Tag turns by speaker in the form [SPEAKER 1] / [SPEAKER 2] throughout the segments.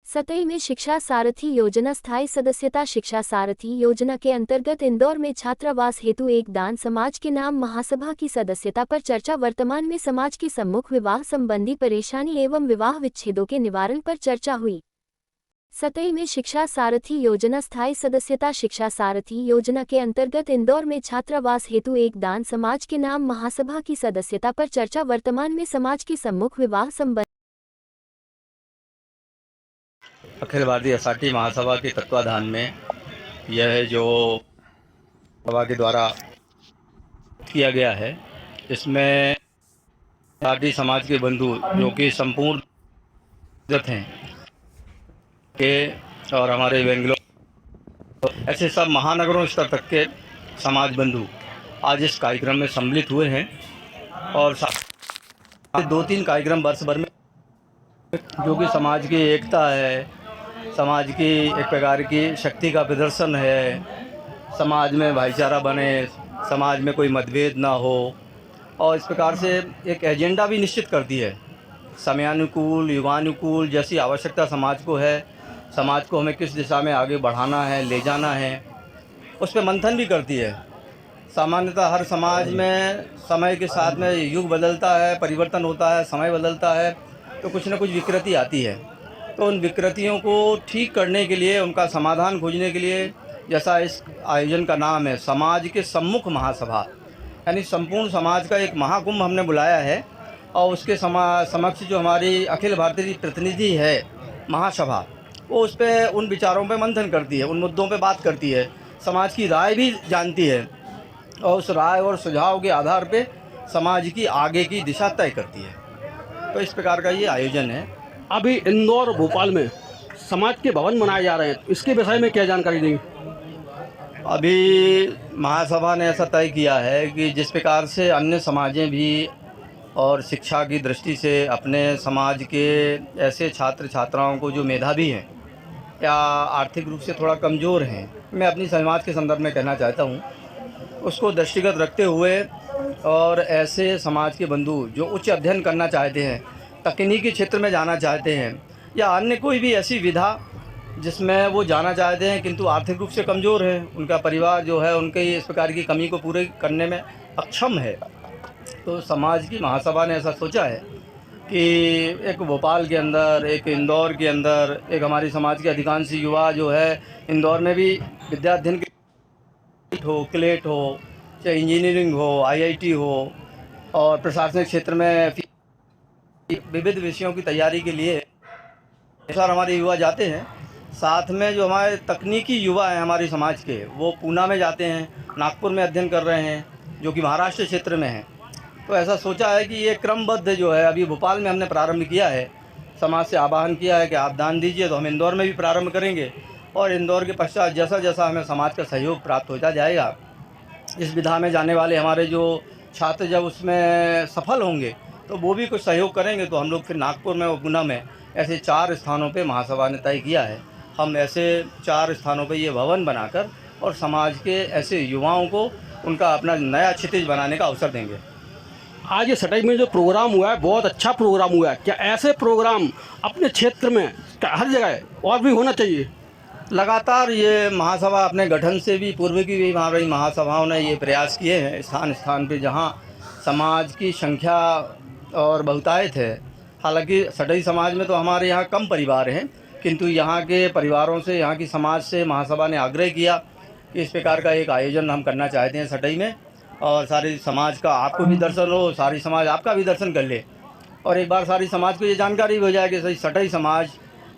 [SPEAKER 1] सतई में शिक्षा सारथी योजना स्थायी सदस्यता। शिक्षा सारथी योजना के अंतर्गत इंदौर में छात्रावास हेतु एक दान समाज के नाम महासभा की सदस्यता पर चर्चा। वर्तमान में समाज की सम्मुख विवाह संबंधी परेशानी एवं विवाह विच्छेदों के निवारण पर चर्चा हुई। सतई में शिक्षा सारथी योजना स्थायी सदस्यता। शिक्षा सारथी योजना के अंतर्गत इंदौर में छात्रावास हेतु एक दान समाज के नाम महासभा की सदस्यता पर चर्चा। वर्तमान में समाज की सम्मुख विवाह संबंधी
[SPEAKER 2] अखिल भारतीय एसआरटी महासभा के तत्वाधान में यह जो सभा के द्वारा किया गया है, इसमें एसआरटी समाज के बंधु जो कि संपूर्ण हैं के और हमारे बेंगलोर ऐसे सब महानगरों स्तर तक के समाज बंधु आज इस कार्यक्रम में सम्मिलित हुए हैं। और 2-3 कार्यक्रम वर्ष भर में जो कि समाज की एकता है, समाज की एक प्रकार की शक्ति का प्रदर्शन है, समाज में भाईचारा बने, समाज में कोई मतभेद ना हो, और इस प्रकार से एक एजेंडा भी निश्चित करती है। समयानुकूल, युगानुकूल जैसी आवश्यकता समाज को है, समाज को हमें किस दिशा में आगे बढ़ाना है, ले जाना है, उस पर मंथन भी करती है। सामान्यतः हर समाज में समय के साथ में युग बदलता है, परिवर्तन होता है, समय बदलता है, तो कुछ न कुछ विकृति आती है। तो उन विकृतियों को ठीक करने के लिए, उनका समाधान खोजने के लिए, जैसा इस आयोजन का नाम है समाज के सम्मुख महासभा, यानी संपूर्ण समाज का एक महाकुंभ हमने बुलाया है। और उसके समक्ष जो हमारी अखिल भारतीय प्रतिनिधि है महासभा, वो उस पर उन विचारों पे मंथन करती है, उन मुद्दों पे बात करती है, समाज की राय भी जानती है और उस राय और सुझाव के आधार पे समाज की आगे की दिशा तय करती है। तो इस प्रकार का ये आयोजन है।
[SPEAKER 3] अभी इंदौर और भोपाल में समाज के भवन बनाए जा रहे हैं, इसके विषय में क्या जानकारी देंगे?
[SPEAKER 2] अभी महासभा ने ऐसा तय किया है कि जिस प्रकार से अन्य समाजें भी और शिक्षा की दृष्टि से अपने समाज के ऐसे छात्र छात्राओं को जो मेधावी हैं या आर्थिक रूप से थोड़ा कमज़ोर हैं, मैं अपनी समाज के संदर्भ में कहना चाहता हूँ, उसको दृष्टिगत रखते हुए और ऐसे समाज के बंधु जो उच्च अध्ययन करना चाहते हैं, तकनीकी क्षेत्र में जाना चाहते हैं, या अन्य कोई भी ऐसी विधा जिसमें वो जाना चाहते हैं किंतु आर्थिक रूप से कमज़ोर हैं, उनका परिवार जो है उनके इस प्रकार की कमी को पूरे करने में अक्षम है, तो समाज की महासभा ने ऐसा सोचा है कि एक भोपाल के अंदर, एक इंदौर के अंदर, एक हमारी समाज के अधिकांश युवा जो है इंदौर में भी विद्या अध्ययन के हो, क्लेट हो, चाहे इंजीनियरिंग हो, आईआईटी हो, और प्रशासनिक क्षेत्र में विविध विषयों की तैयारी के लिए सर हमारे युवा जाते हैं। साथ में जो हमारे तकनीकी युवा हैं हमारे समाज के, वो पूना में जाते हैं, नागपुर में अध्ययन कर रहे हैं, जो कि महाराष्ट्र क्षेत्र में हैं। तो ऐसा सोचा है कि ये क्रमबद्ध जो है, अभी भोपाल में हमने प्रारंभ किया है, समाज से आह्वान किया है कि आप दान दीजिए, तो हम इंदौर में भी प्रारंभ करेंगे। और इंदौर के पश्चात जैसा जैसा हमें समाज का सहयोग प्राप्त होता जाएगा, इस विधा में जाने वाले हमारे जो छात्र जब उसमें सफल होंगे तो वो भी कुछ सहयोग करेंगे, तो हम लोग फिर नागपुर में और पुणे में ऐसे 4 स्थानों पे महासभा ने तय किया है। हम ऐसे 4 स्थानों पे ये भवन बनाकर और समाज के ऐसे युवाओं को उनका अपना नया क्षितिज बनाने का अवसर देंगे।
[SPEAKER 3] आज ये सटई में जो प्रोग्राम हुआ है, बहुत अच्छा प्रोग्राम हुआ है। क्या ऐसे प्रोग्राम अपने क्षेत्र में हर जगह और भी होना चाहिए?
[SPEAKER 2] लगातार ये महासभा अपने गठन से भी पूर्व की भी हमारी महासभाओं ने ये प्रयास किए हैं, स्थान स्थान पे जहाँ समाज की संख्या और बहुतायत है। हालांकि सटई समाज में तो हमारे यहाँ कम परिवार हैं, किंतु यहाँ के परिवारों से, यहाँ की समाज से महासभा ने आग्रह किया कि इस प्रकार का एक आयोजन हम करना चाहते हैं सटई में, और सारी समाज का आपको भी दर्शन हो, सारी समाज आपका भी दर्शन कर ले, और एक बार सारी समाज को ये जानकारी भी हो जाए कि सही सटई समाज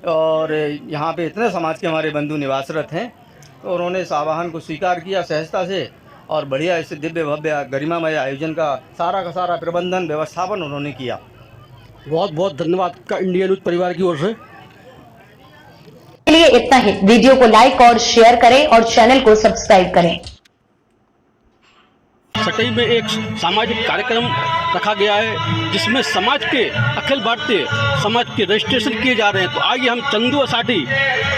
[SPEAKER 2] और यहाँ पे इतने समाज के हमारे बंधु निवासरत हैं। तो उन्होंने इस आह्वान को स्वीकार किया सहजता से, और बढ़िया इस दिव्य भव्य गरिमामय आयोजन का सारा प्रबंधन व्यवस्थापन उन्होंने किया।
[SPEAKER 3] बहुत बहुत धन्यवाद का इंडिया न्यूज परिवार की ओर से।
[SPEAKER 4] के लिए इतना ही। वीडियो को लाइक और शेयर करें और चैनल को सब्सक्राइब करें।
[SPEAKER 3] सटई में एक सामाजिक कार्यक्रम रखा गया है जिसमें समाज के अखिल भारतीय समाज के रजिस्ट्रेशन किए जा रहे हैं। तो आइए हम चंदू असाटी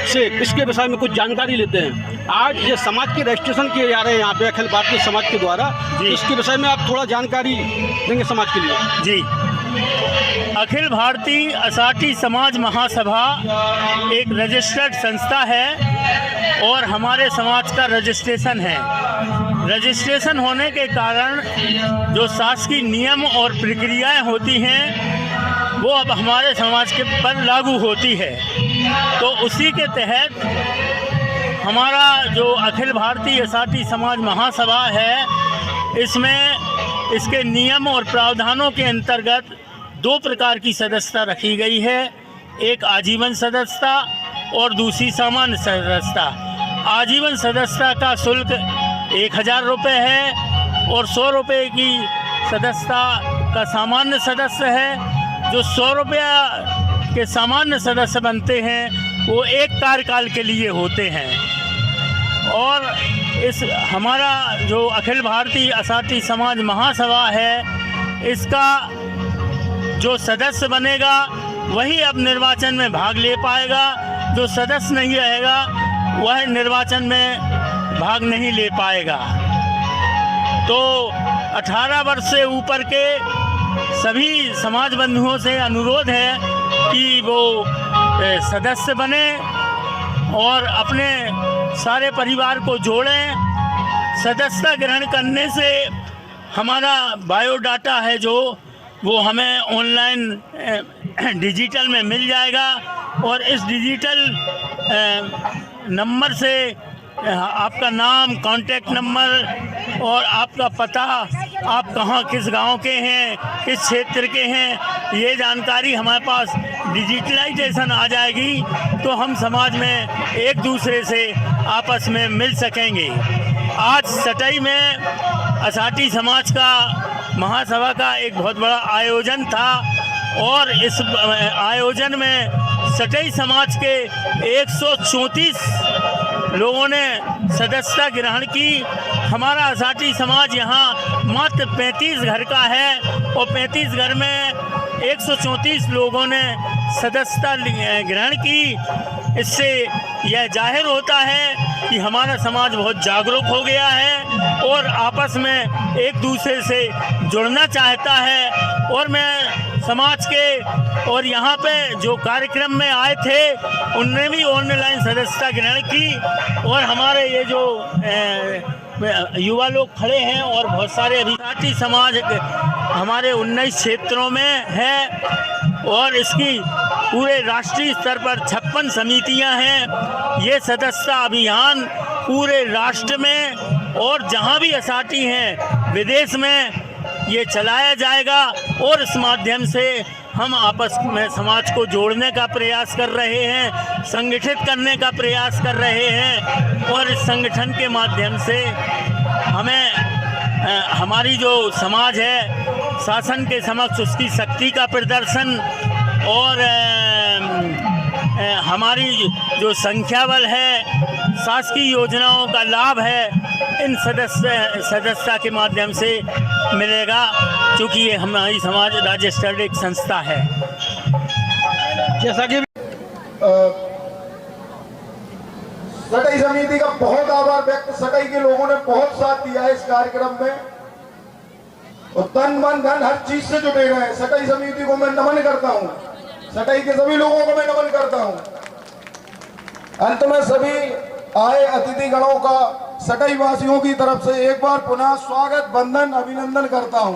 [SPEAKER 3] से इसके विषय में कुछ जानकारी लेते हैं। आज ये समाज के रजिस्ट्रेशन किए जा रहे हैं यहाँ पे अखिल भारतीय समाज के द्वारा, इसके विषय में आप थोड़ा जानकारी देंगे समाज के लिए?
[SPEAKER 5] जी, अखिल भारतीय असाटी समाज महासभा एक रजिस्टर्ड संस्था है और हमारे समाज का रजिस्ट्रेशन है। रजिस्ट्रेशन होने के कारण जो शासकीय नियम और प्रक्रियाएं होती हैं वो अब हमारे समाज के पर लागू होती है। तो उसी के तहत हमारा जो अखिल भारतीय असाटी समाज महासभा है, इसमें इसके नियम और प्रावधानों के अंतर्गत 2 प्रकार की सदस्यता रखी गई है। एक आजीवन सदस्यता और दूसरी सामान्य सदस्यता। आजीवन सदस्यता का शुल्क 1000 रुपये है और 100 रुपये की सदस्यता का सामान्य सदस्य है। जो 100 रुपया के सामान्य सदस्य बनते हैं वो एक कार्यकाल के लिए होते हैं। और इस हमारा जो अखिल भारतीय असाटी समाज महासभा है, इसका जो सदस्य बनेगा वही अब निर्वाचन में भाग ले पाएगा। जो सदस्य नहीं रहेगा वह निर्वाचन में भाग नहीं ले पाएगा। तो 18 वर्ष से ऊपर के सभी समाज बंधुओं से अनुरोध है कि वो सदस्य बने और अपने सारे परिवार को जोड़ें। सदस्यता ग्रहण करने से हमारा बायोडाटा है जो वो हमें ऑनलाइन डिजिटल में मिल जाएगा और इस डिजिटल नंबर से आपका नाम, कांटेक्ट नंबर और आपका पता, आप कहाँ किस गांव के हैं, किस क्षेत्र के हैं, ये जानकारी हमारे पास डिजिटलाइजेशन आ जाएगी तो हम समाज में एक दूसरे से आपस में मिल सकेंगे। आज सटई में असाटी समाज का महासभा का एक बहुत बड़ा आयोजन था और इस आयोजन में सटई समाज के 134 लोगों ने सदस्यता ग्रहण की। हमारा असाटी समाज यहाँ मात्र 35 घर का है और 35 घर में 134 लोगों ने सदस्यता ग्रहण की। इससे यह जाहिर होता है कि हमारा समाज बहुत जागरूक हो गया है और आपस में एक दूसरे से जुड़ना चाहता है। और मैं समाज के और यहाँ पे जो कार्यक्रम में आए थे उनने भी ऑनलाइन सदस्यता ग्रहण की और हमारे ये जो युवा लोग खड़े हैं और बहुत सारे अभिसाटी समाज हमारे 19 क्षेत्रों में है और इसकी पूरे राष्ट्रीय स्तर पर 56 समितियां हैं। ये सदस्यता अभियान पूरे राष्ट्र में और जहां भी असाटी हैं विदेश में ये चलाया जाएगा और इस माध्यम से हम आपस में समाज को जोड़ने का प्रयास कर रहे हैं, संगठित करने का प्रयास कर रहे हैं और इस संगठन के माध्यम से हमें हमारी जो समाज है शासन के समक्ष उसकी शक्ति का प्रदर्शन और हमारी जो संख्या बल है, शासकीय योजनाओं का लाभ है, इन सदस्यता के माध्यम से मिलेगा, क्योंकि ये हमारी समाज रजिस्टर्ड एक संस्था है।
[SPEAKER 3] जैसा कि
[SPEAKER 6] सटई समिति का बहुत आभार व्यक्त, सटई के लोगों ने बहुत साथ दिया है इस कार्यक्रम में और तन मन धन हर चीज से जुटे गए हैं। सटई समिति को मैं नमन करता हूं, सटई के सभी लोगों को मैं नमन करता हूं। अंत में सभी आए अतिथि गणों का सटई वासियों की तरफ से एक बार पुनः स्वागत, वंदन, अभिनंदन करता हूं।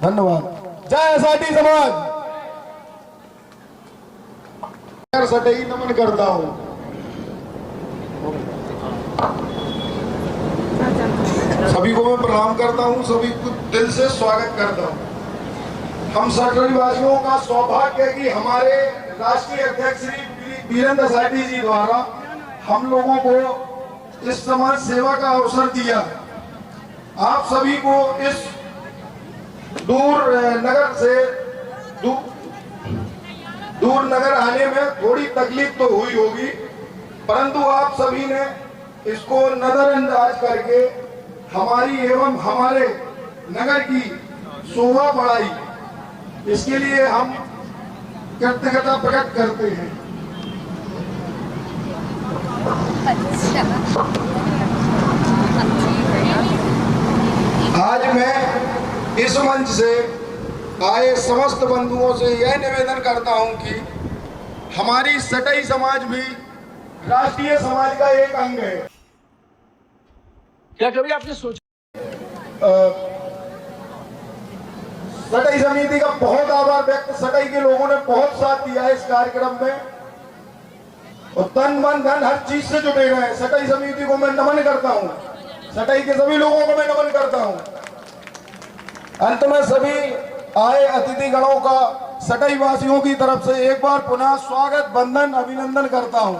[SPEAKER 6] धन्यवाद। जय असाटी समाज। सटई नमन करता हूं। सभी को मैं प्रणाम करता हूं, सभी को दिल से स्वागत करता हूं। हम सटई वासियों का सौभाग्य है कि हमारे राष्ट्रीय अध्यक्ष श्री वीरेंद्र असाटी जी द्वारा हम लोगों को इस समाज सेवा का अवसर दिया। आप सभी को इस दूर नगर से दूर नगर आने में थोड़ी तकलीफ तो हुई होगी, परंतु आप सभी ने इसको नजरअंदाज करके हमारी एवं हमारे नगर की शोभा बढ़ाई। इसके लिए हम कृतज्ञता प्रकट करते हैं। आज मैं इस मंच से आए समस्त बंधुओं से यह निवेदन करता हूं कि हमारी सटई समाज भी राष्ट्रीय समाज का एक अंग है।
[SPEAKER 3] क्या कभी आपने सोचा
[SPEAKER 6] सटई समिति का बहुत आभार व्यक्त, सटई के लोगों ने बहुत साथ दिया है इस कार्यक्रम में और तन मन धन हर चीज से जुटे रहे हैं। सटई समिति को मैं नमन करता हूं, सटई के सभी लोगों को मैं नमन करता हूं। अंत में सभी आए अतिथि गणों का सटई वासियों की तरफ से एक बार पुनः स्वागत, वंदन, अभिनंदन करता हूं।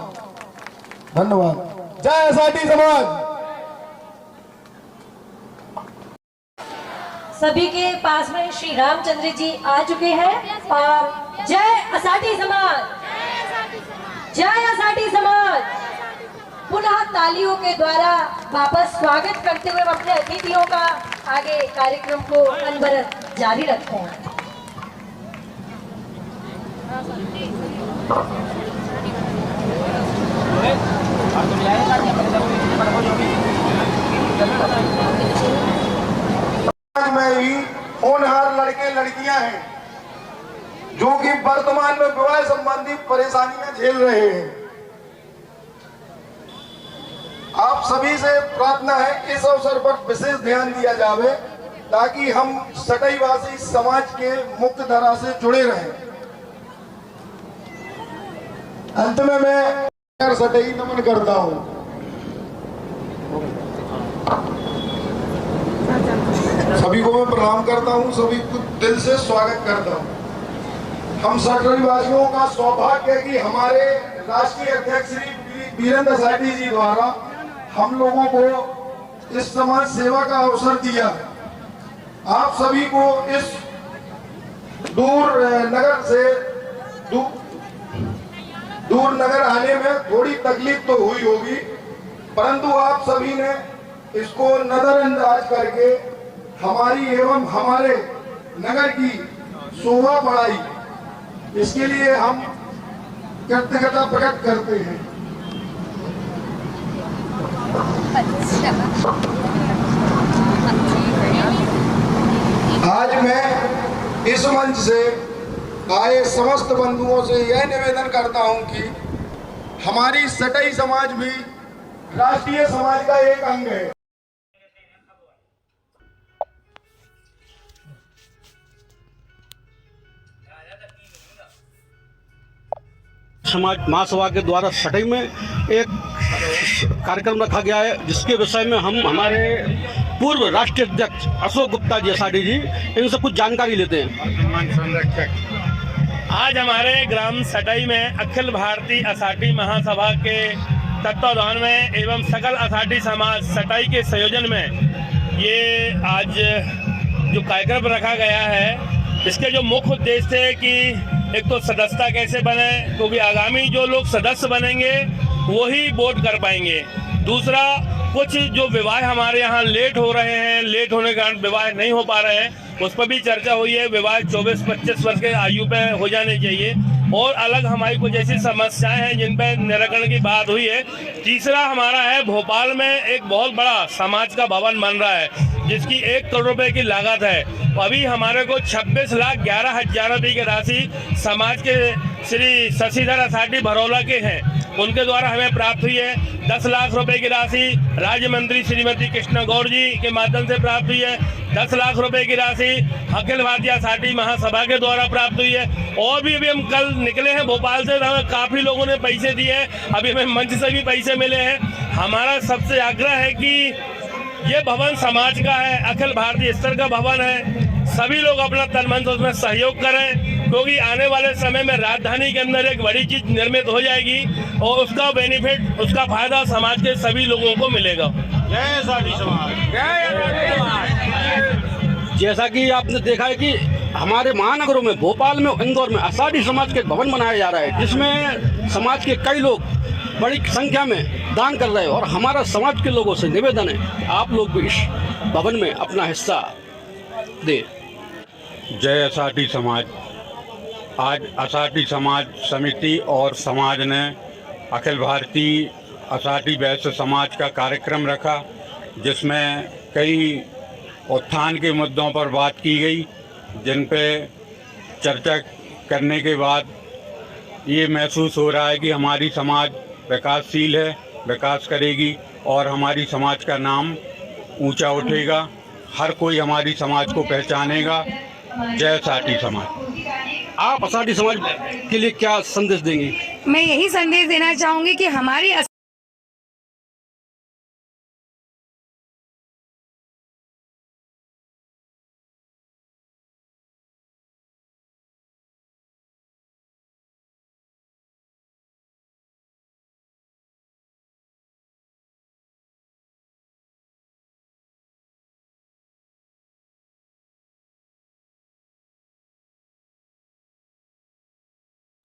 [SPEAKER 6] धन्यवाद। जय एसआरटी समाज।
[SPEAKER 7] सभी के पास में श्री रामचंद्र जी आ चुके हैं और जय एसआरटी समाज, जय एसआरटी समाज। पुनः तालियों के द्वारा वापस स्वागत करते हुए अपने अतिथियों का आगे कार्यक्रम को अनवरत जारी रखते हैं।
[SPEAKER 6] में ही होनहार लड़के लड़कियां हैं जो कि वर्तमान में विवाह संबंधी परेशानियां झेल रहे हैं। आप सभी से प्रार्थना है इस अवसर पर विशेष ध्यान दिया जावे ताकि हम सटईवासी समाज के मुख्य धारा से जुड़े रहें। अंत में मैं सटई नमन करता हूं। सभी को मैं प्रणाम करता हूं, सभी को दिल से स्वागत करता हूं। हम सटई वासियों का सौभाग्य है कि हमारे राष्ट्रीय अध्यक्ष श्री वीरेंद्र एसआरटी जी द्वारा हम लोगों को इस समाज सेवा का अवसर दिया। आप सभी को इस दूर नगर से दूर नगर आने में थोड़ी तकलीफ तो हुई होगी, परंतु आप सभी ने इसको नजरअंदाज करके हमारी एवं हमारे नगर की शोभा बढ़ाई, इसके लिए हम कृतज्ञता प्रकट करते हैं। आज मैं इस मंच से आए समस्त बंधुओं से यह निवेदन करता हूं कि हमारी सटई समाज भी राष्ट्रीय समाज का एक अंग है।
[SPEAKER 3] समाज महासभा के द्वारा सटई में एक कार्यक्रम रखा गया है जिसके विषय में हम हमारे पूर्व राष्ट्रीय अध्यक्ष अशोक गुप्ता जी एसआरटी जी इनसे कुछ जानकारी लेते हैं।
[SPEAKER 5] आज हमारे ग्राम सटई में अखिल भारतीय एसआरटी महासभा के तत्वावधान में एवं सकल एसआरटी समाज सटई के संयोजन में ये आज जो कार्यक्रम रखा गया है, इसके जो मुख्य उद्देश्य थे कि एक तो सदस्यता कैसे बने, क्योंकि आगामी जो लोग सदस्य बनेंगे वही वोट कर पाएंगे। दूसरा, कुछ जो विवाह हमारे यहाँ लेट हो रहे हैं, लेट होने के कारण विवाह नहीं हो पा रहे हैं, उस पर भी चर्चा हुई है। विवाह 24-25 वर्ष के आयु पे हो जाने चाहिए और अलग हमारी कुछ ऐसी समस्याएं हैं जिन पर निराकरण की बात हुई है। तीसरा हमारा है भोपाल में एक बहुत बड़ा समाज का भवन बन रहा है जिसकी 1 करोड़ रुपए की लागत है। अभी हमारे को 26,11,000 रुपये की राशि समाज के श्री शशिधर एसआरटी भरौला के हैं, उनके द्वारा हमें प्राप्त हुई है। 10 लाख रुपए की राशि राज्य मंत्री श्रीमती कृष्णा गौड़ जी के माध्यम से प्राप्त हुई है। 10 लाख रुपए की राशि अखिल भारतीय एसआरटी महासभा के द्वारा प्राप्त हुई है। और भी अभी हम कल निकले हैं भोपाल से, हमें काफ़ी लोगों ने पैसे दिए हैं, अभी हमें मंच से भी पैसे मिले हैं। हमारा सबसे आग्रह है कि ये भवन समाज का है, अखिल भारतीय स्तर का भवन है, सभी लोग अपना तन मन से उसमें सहयोग करें, क्योंकि आने वाले समय में राजधानी के अंदर एक बड़ी चीज निर्मित हो जाएगी और उसका बेनिफिट, उसका फायदा समाज के सभी लोगों को मिलेगा। जय एसआरटी समाज, जय एसआरटी समाज।
[SPEAKER 3] जैसा कि आपने देखा है कि हमारे महानगरों में, भोपाल में, इंदौर में एसआरटी समाज के भवन बनाया जा रहा है जिसमें समाज के कई लोग बड़ी संख्या में दान कर रहे हैं और हमारा समाज के लोगों से निवेदन है आप लोग भी इस भवन में अपना हिस्सा दें।
[SPEAKER 8] जय एसआरटी समाज। आज एसआरटी समाज समिति और समाज ने अखिल भारतीय एसआरटी वैश्य समाज का कार्यक्रम रखा जिसमें कई उत्थान के मुद्दों पर बात की गई, जिन पे चर्चा करने के बाद ये महसूस हो रहा है कि हमारी समाज विकासशील है, विकास करेगी और हमारी समाज का नाम ऊंचा उठेगा। हर कोई हमारी समाज को पहचानेगा। जय असाटी समाज।
[SPEAKER 3] आप असाटी समाज के लिए क्या संदेश देंगे?
[SPEAKER 9] मैं यही संदेश देना चाहूंगी कि हमारी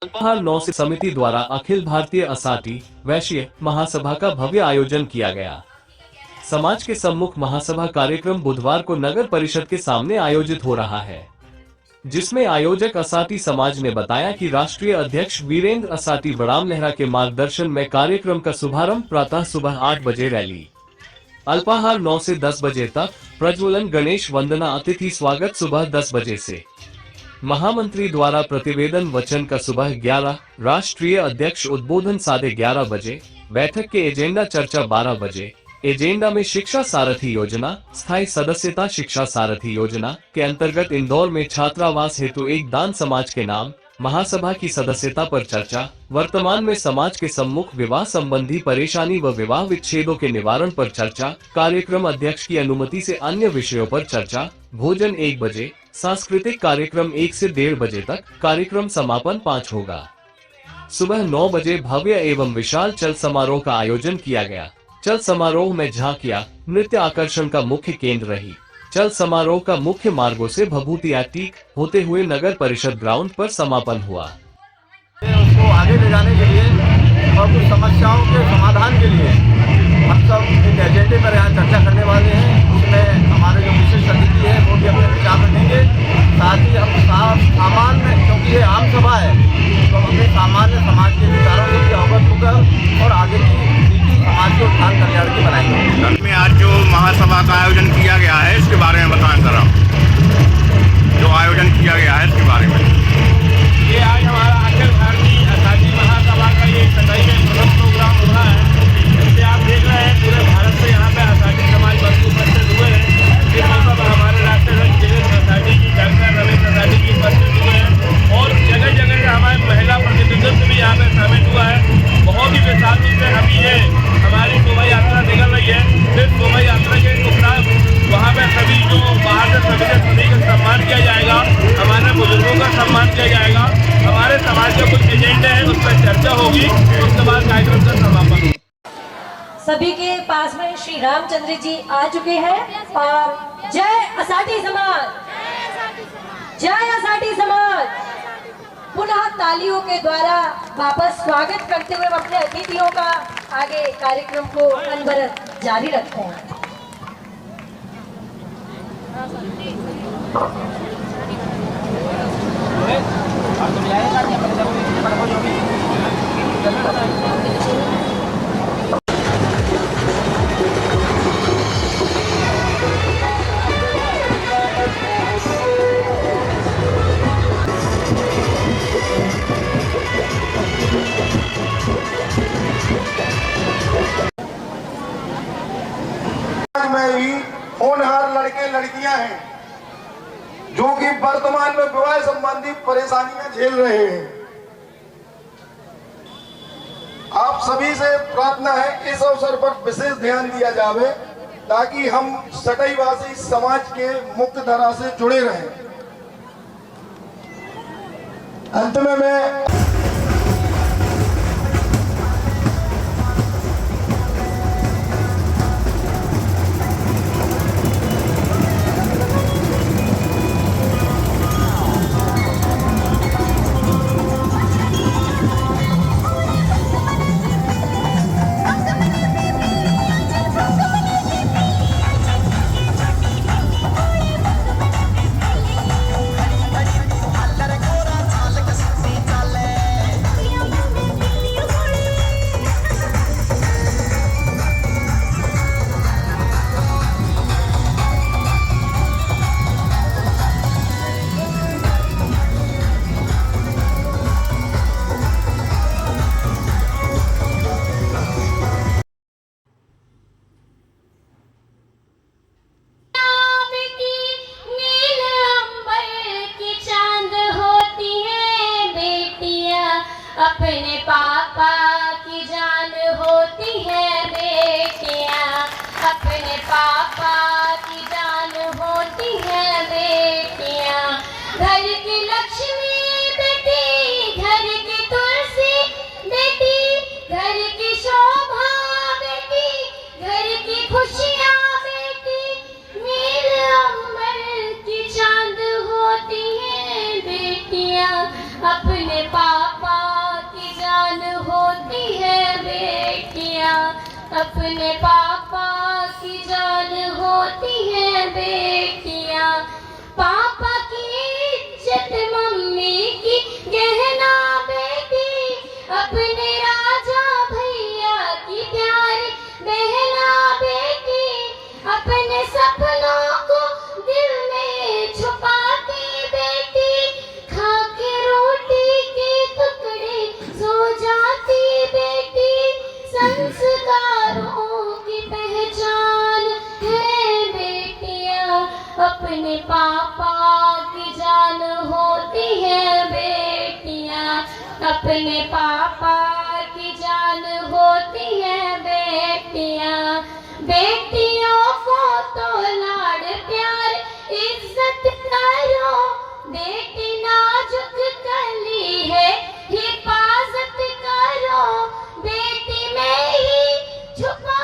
[SPEAKER 10] अल्पाहार 9 से समिति द्वारा अखिल भारतीय असाटी वैश्य महासभा का भव्य आयोजन किया गया। समाज के सम्मुख महासभा कार्यक्रम बुधवार को नगर परिषद के सामने आयोजित हो रहा है, जिसमें आयोजक असाटी समाज ने बताया कि राष्ट्रीय अध्यक्ष वीरेंद्र असाटी बड़ाम लहरा के मार्गदर्शन में कार्यक्रम का शुभारंभ प्रातः सुबह 8 बजे रैली, अल्पाहार 9 से 10 बजे तक, प्रज्वलन गणेश वंदना अतिथि स्वागत सुबह 10 बजे से, महामंत्री द्वारा प्रतिवेदन वचन का सुबह 11, राष्ट्रीय अध्यक्ष उद्बोधन 11:30 बजे, बैठक के एजेंडा चर्चा 12 बजे। एजेंडा में शिक्षा सारथी योजना, स्थायी सदस्यता शिक्षा सारथी योजना के अंतर्गत इंदौर में छात्रावास हेतु एक दान समाज के नाम, महासभा की सदस्यता पर चर्चा, वर्तमान में समाज के सम्मुख विवाह संबंधी परेशानी व विवाह विच्छेदों के निवारण पर चर्चा, कार्यक्रम अध्यक्ष की अनुमति से अन्य विषयों पर चर्चा, भोजन 1 बजे, सांस्कृतिक कार्यक्रम 1 से 1:30 बजे तक, कार्यक्रम समापन 5 होगा। सुबह 9 बजे भव्य एवं विशाल चल समारोह का आयोजन किया गया। चल समारोह में झांकियां, नृत्य आकर्षण का मुख्य केंद्र रही। चल समारोह का मुख्य मार्गों से भभूति आटीक होते हुए नगर परिषद ग्राउंड पर समापन हुआ।
[SPEAKER 2] उसको आगे ले जाने के लिए और कुछ समस्याओं के समाधान के लिए हम सब एक एजेंडे पर यहाँ चर्चा करने वाले हैं। उसमें हमारे जो विशेष अतिथि है वो भी अपने विचार रखेंगे। साथ ही हम सामान्य, क्योंकि ये आम सभा है, तो अपने सामान्य समाज के विचारों से भी अवगत होकर और आगे की नीति समाज के उत्थान कल्याण की बनाएंगे।
[SPEAKER 6] में आज जो महासभा का आयोजन किया गया है इसके बारे में बताएं जरा। जो आयोजन किया गया है इसके बारे में।
[SPEAKER 5] ये आज हमारा अखिल भारतीय असाटी महासभा का ये 27वां प्रोग्राम हुआ है। जैसे आप देख रहे हैं पूरे भारत से यहाँ पे असाटी समाज बंधु उपस्थित हुए हैं। जिसमें सब हमारे राष्ट्रीय वीरेंद्र असाटी जी, डॉक्टर रमेश असाटी जी उपस्थित हुए हैं और जगह जगह से हमारे महिला प्रतिनिधित्व भी यहाँ पे शामिल हुआ है। बहुत ही विशाल रूप से अभी ये हमारी शोभा यात्रा निकल रही है। फिर शोभा यात्रा के उपरांत वहाँ पे सभी जो बाहर से सभी का सम्मान किया जाएगा, हमारे बुजुर्गों का सम्मान किया जाएगा, हमारे समाज के कुछ एजेंडे हैं उस पर चर्चा होगी, उसके बाद कार्यक्रम का समापन।
[SPEAKER 7] सभी के पास में श्री रामचंद्र जी आ चुके हैं और जय असाटी समाज, जय असाटी समाज। पुनः तालियों के द्वारा वापस स्वागत करते हुए अपने अतिथियों का आगे कार्यक्रम को अनवरत जारी रखते हैं।
[SPEAKER 6] में ही होनहार लड़के लड़कियां हैं जो कि वर्तमान में विवाह संबंधी परेशानियां झेल रहे हैं। आप सभी से प्रार्थना है इस अवसर पर विशेष ध्यान दिया जावे ताकि हम सटईवासी समाज के मुक्त धारा से जुड़े रहें। अंत में मैं
[SPEAKER 7] होती हैं बेटियां, अपने पापा की जान होती हैं बेटियां। घर की लक्ष्मी बेटी, घर की तुलसी बेटी, घर की शोभा बेटी, घर की खुशियाँ बेटी, नील अंबर की चांद होती हैं बेटियां, अपने पापा की जान होती है बेटियां, अपने पापा की जान होती है बेटियां। पापा की इज्जत मम्मी की गहना बेटी, अपने राजा भैया की प्यारी बहना बेटी, अपने सपनों को दिल में छुपाती बेटी, खा के रोटी के टुकड़े सो जाती बेटी। संस्कारों की पहचान है बेटियां, अपने पापा की जान होती है बेटियां, अपने पापा की जान होती है बेटियां। बेटियों को तो लाड़ प्यार इज्जत करो, बेटी नाजुक कली है हिफाजत करो, बेटी में ही छुपा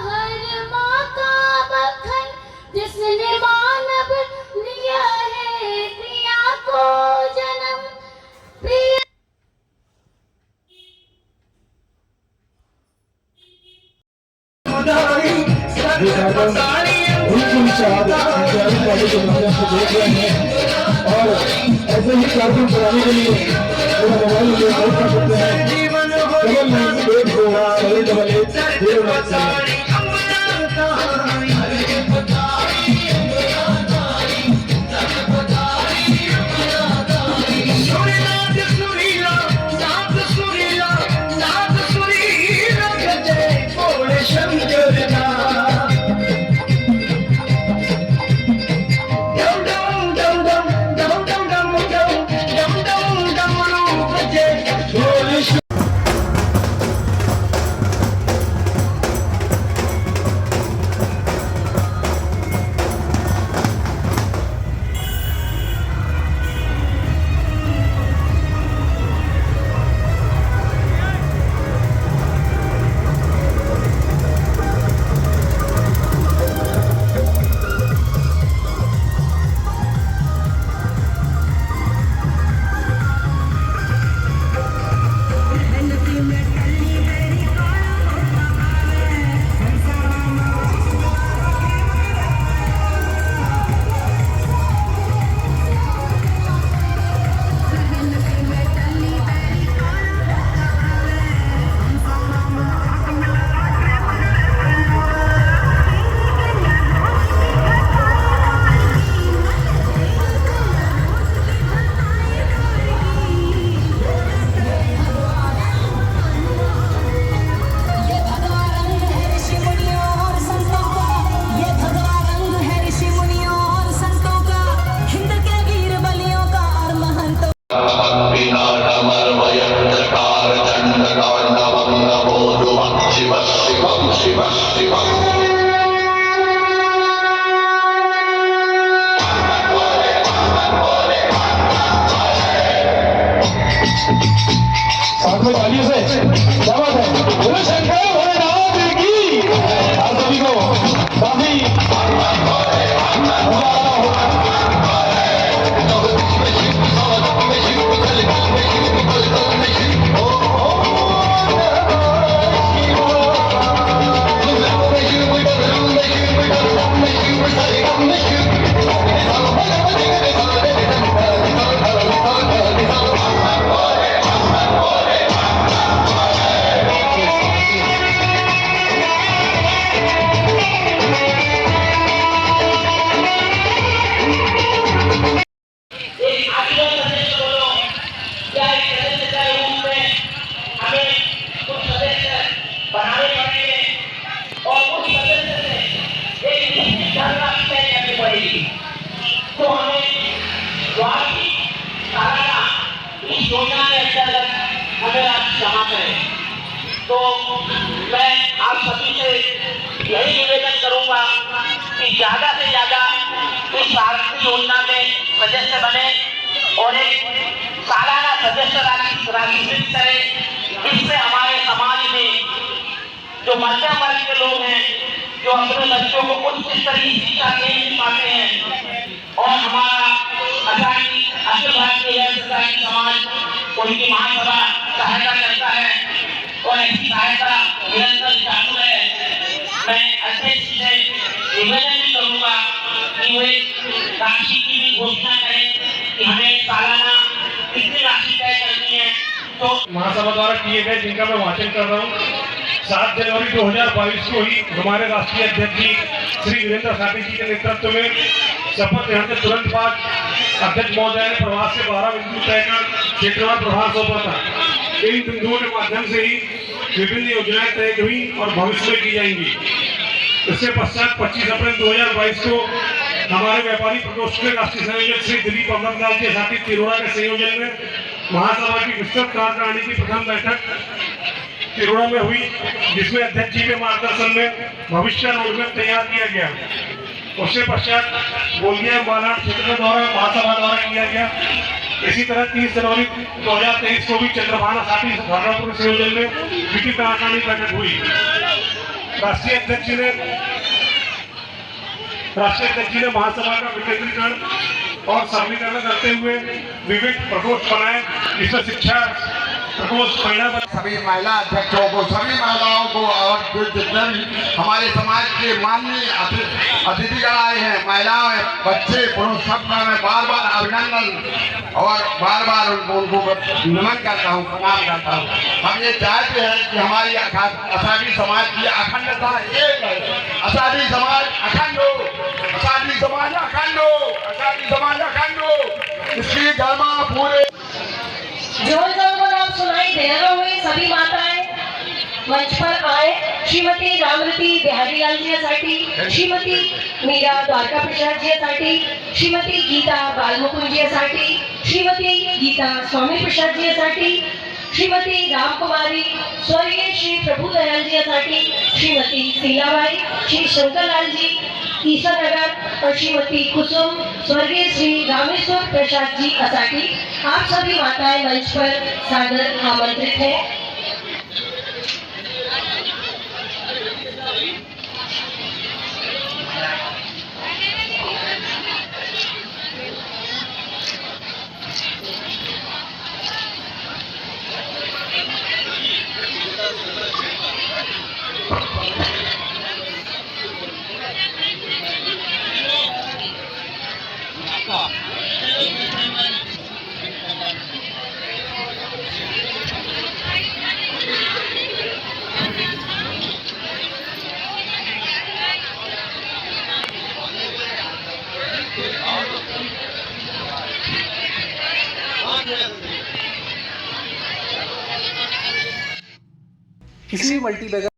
[SPEAKER 7] हर माँ का बखन, जिसने मानव लिया है प्रिया को जन्म। प्रिया
[SPEAKER 6] उनकी शहादत वाले के माध्यम से देख रहे हैं और ऐसे ही कार्यक्रम कराने के लिए मेरा मोबाइल नंबर नोट कर सकते हैं 9982
[SPEAKER 11] तो मैं आप सभी से यही निवेदन करूंगा कि ज़्यादा से ज़्यादा इस सारथी योजना में सदस्य बने और एक सालाना सदस्य राशि फिक्स करें। इससे हमारे समाज में जो मध्यम वर्ग के लोग हैं, जो अपने बच्चों को उच्च स्तरीय शिक्षा दे पाते हैं, और हमारा अखिल भारतीय समाज उनकी महासभा सहायता करता है और ऐसी सहायता निरंतर चालू है। मैं अध्यक्ष से निवेदन भी करूंगा कि वे राशि की भी घोषणा करें कि हमें सालाना कितनी राशि तय करनी है। तो
[SPEAKER 12] महासभा द्वारा किए गए, जिनका मैं वाचन कर रहा हूँ। 7 जनवरी 2022 को ही हमारे राष्ट्रीय अध्यक्ष जी श्री वीरेंद्र साठी जी के नेतृत्व में शपथ ग्रहण के तुरंत बाद अध्यक्ष महोदय ने प्रवास से 12 बिंदु तय कर क्षेत्रवार प्रभार सौंपा था। इन बिंदुओं के माध्यम से ही विभिन्न योजनाएं तय हुई और भविष्य में की जाएंगी। इसके पश्चात 25 अप्रैल 2022 को हमारे व्यापारी प्रकोष्ठ के राष्ट्रीय संयोजक श्री दिलीप अमरलाल के साथी तिरोड़ा के संयोजन में महासभा की विस्तृत कार्यकारिणी की प्रथम बैठक तिरोड़ा में हुई, जिसमें अध्यक्ष जी के मार्गदर्शन में भविष्य रोडमैप तैयार किया गया। उसके पश्चात गोलिया बालाट क्षेत्र के द्वारा महासभा द्वारा किया गया। इसी तरह 30 जनवरी 2023 को भी चंद्रभाना साथी भागलपुर संयोजन में विधि कार्यकारिणी बैठक हुई। राष्ट्रीय अध्यक्ष जी ने महासभा का विकेंद्रीकरण और सरलीकरण करते हुए विविध प्रकोष्ठ बनाए, जिसमें शिक्षा प्रकोष्ठ,
[SPEAKER 6] सभी महिला अध्यक्षों को, सभी महिलाओं को और जो जितने भी हमारे समाज के माननीय अतिथिगण आए हैं, महिलाएं, बच्चे, पुरुष, सबका मैं बार बार अभिनंदन और बार बार उनको नमन करता हूँ, प्रणाम करता हूँ। हम ये चाहते हैं कि हमारी आसादी समाज की अखंडता एक है। आसादी समाज अखंड हो, आसादी समाज अखंड हो, आसादी समाज अखंड हो। इसकी गरिमा पूरे
[SPEAKER 7] जोर जोर आप सुनाई दे रहे हुए सभी माताएं मंच पर आए। श्रीमती रामरती बिहारी लाल जी साठी, श्रीमती मीरा द्वारका प्रसाद जी साठी, श्रीमती गीता बालमुकुंद जी साठी, श्रीमती गीता स्वामी प्रसाद जी साठी, श्रीमती राम कुमारी स्वर्गीय श्री प्रभु दयाल जी साठी, श्रीमती शीलाबाई, श्री शंकरलाल जी ईसा नगर और श्रीमती कुसुम स्वर्गीय श्री रामेश्वर प्रसाद जी साठी। आप सभी माताएं मंच पर सादर आमंत्रित हैं।
[SPEAKER 13] किसी multibagger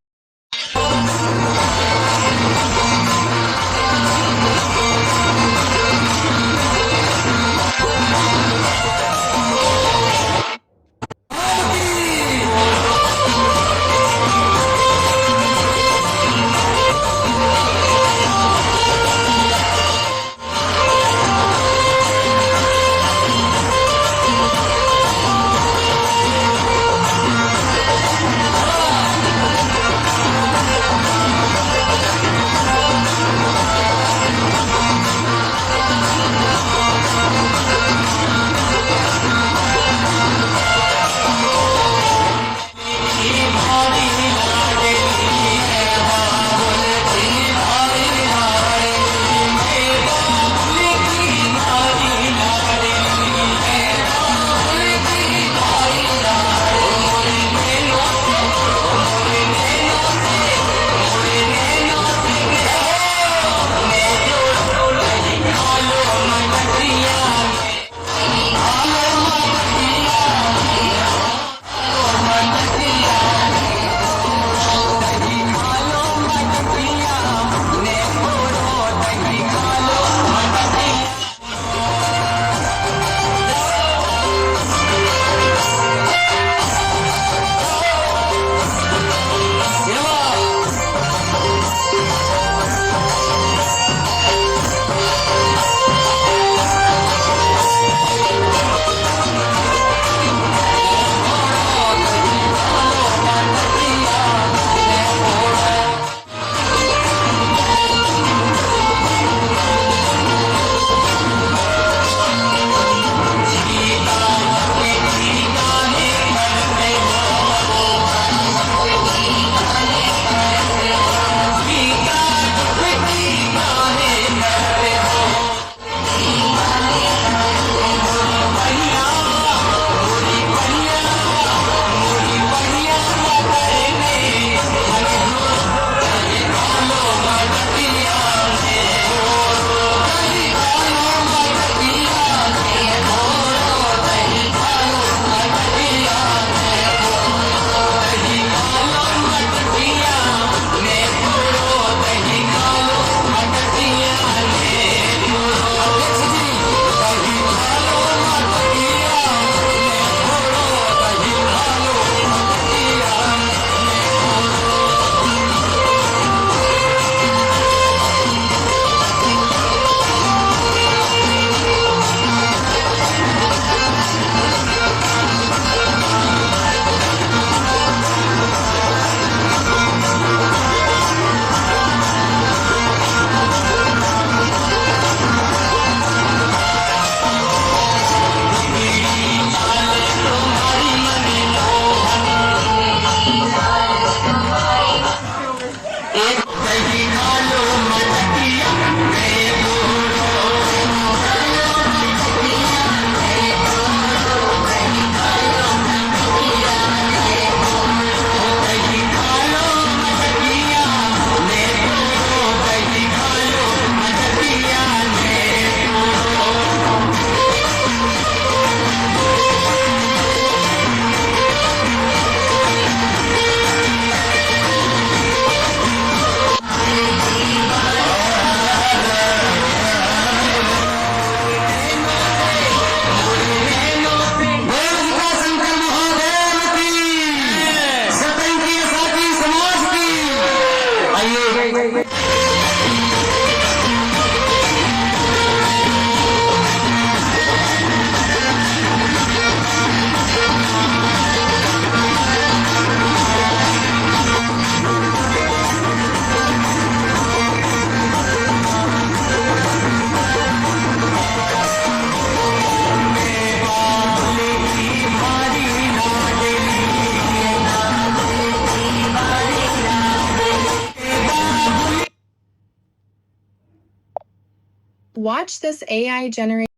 [SPEAKER 9] Watch this AI generated.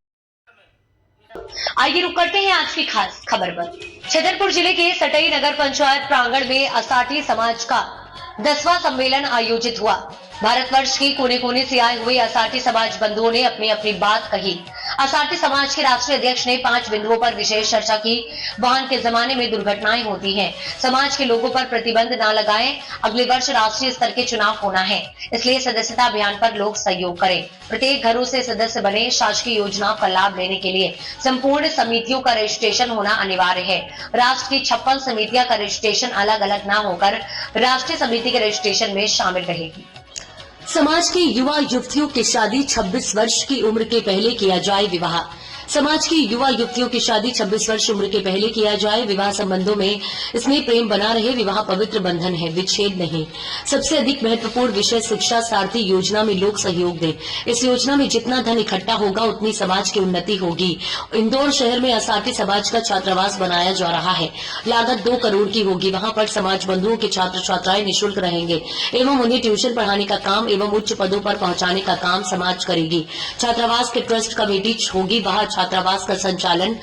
[SPEAKER 4] आइए रुक करते हैं आज की खास खबर पर। छतरपुर जिले के सटई नगर पंचायत प्रांगण में असाटी समाज का 10वां सम्मेलन आयोजित हुआ। भारतवर्ष के कोने कोने से आए हुए असाटी समाज बंधुओं ने अपनी अपनी बात कही। असाटी समाज के राष्ट्रीय अध्यक्ष ने 5 बिंदुओं पर विशेष चर्चा की। वाहन के जमाने में दुर्घटनाएं होती हैं, समाज के लोगों पर प्रतिबंध न लगाएं। अगले वर्ष राष्ट्रीय स्तर के चुनाव होना है, इसलिए सदस्यता अभियान पर लोग सहयोग करें। प्रत्येक घरों से सदस्य बने। शासकीय योजनाओं का लाभ लेने के लिए संपूर्ण समितियों का रजिस्ट्रेशन होना अनिवार्य है। राष्ट्र की 56 समितियां का रजिस्ट्रेशन अलग अलग न होकर राष्ट्रीय समिति के रजिस्ट्रेशन में शामिल रहेगी। समाज के युवा युवतियों की शादी 26 वर्ष की उम्र के पहले किया जाए विवाह। समाज की युवा युवतियों की शादी 26 वर्ष उम्र के पहले किया जाए। विवाह संबंधों में स्नेह प्रेम बना रहे। विवाह पवित्र बंधन है, विच्छेद नहीं। सबसे अधिक महत्वपूर्ण विषय शिक्षा सारथी योजना में लोग सहयोग दें। इस योजना में जितना धन इकट्ठा होगा उतनी समाज की उन्नति होगी। इंदौर शहर में असाटी समाज का छात्रावास बनाया जा रहा है। लागत 2 करोड़ की होगी। वहां पर समाज बंधुओं के छात्र छात्राएं निःशुल्क रहेंगे एवं उन्हें ट्यूशन पढ़ाने का काम एवं उच्च पदों पर पहुंचाने का काम समाज करेगी। छात्रावास के ट्रस्ट कमेटी होगी, वहां छात्रावास का संचालन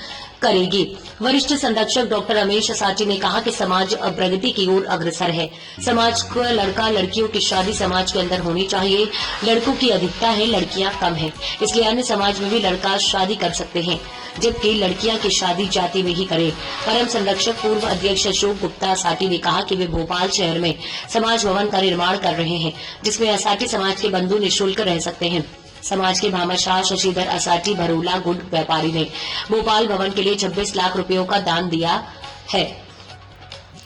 [SPEAKER 4] करेगी। वरिष्ठ संरक्षक डॉक्टर रमेश असाटी ने कहा कि समाज अब प्रगति की ओर अग्रसर है। समाज को लड़का लड़कियों की शादी समाज के अंदर होनी चाहिए। लड़कों की अधिकता है, लड़कियां कम है, इसलिए अन्य समाज में भी लड़का शादी कर सकते हैं, जबकि लड़कियां की शादी जाति में ही करें। परम संरक्षक पूर्व अध्यक्ष अशोक गुप्ता असाटी ने कहा कि वे भोपाल शहर में समाज भवन का निर्माण कर रहे हैं, जिसमें असाटी समाज के बंधु निःशुल्क रह सकते हैं। समाज के भामाशाह शशिधर असाटी भरोला गुड़ व्यापारी ने भोपाल भवन के लिए 26 लाख रुपयों का दान दिया है।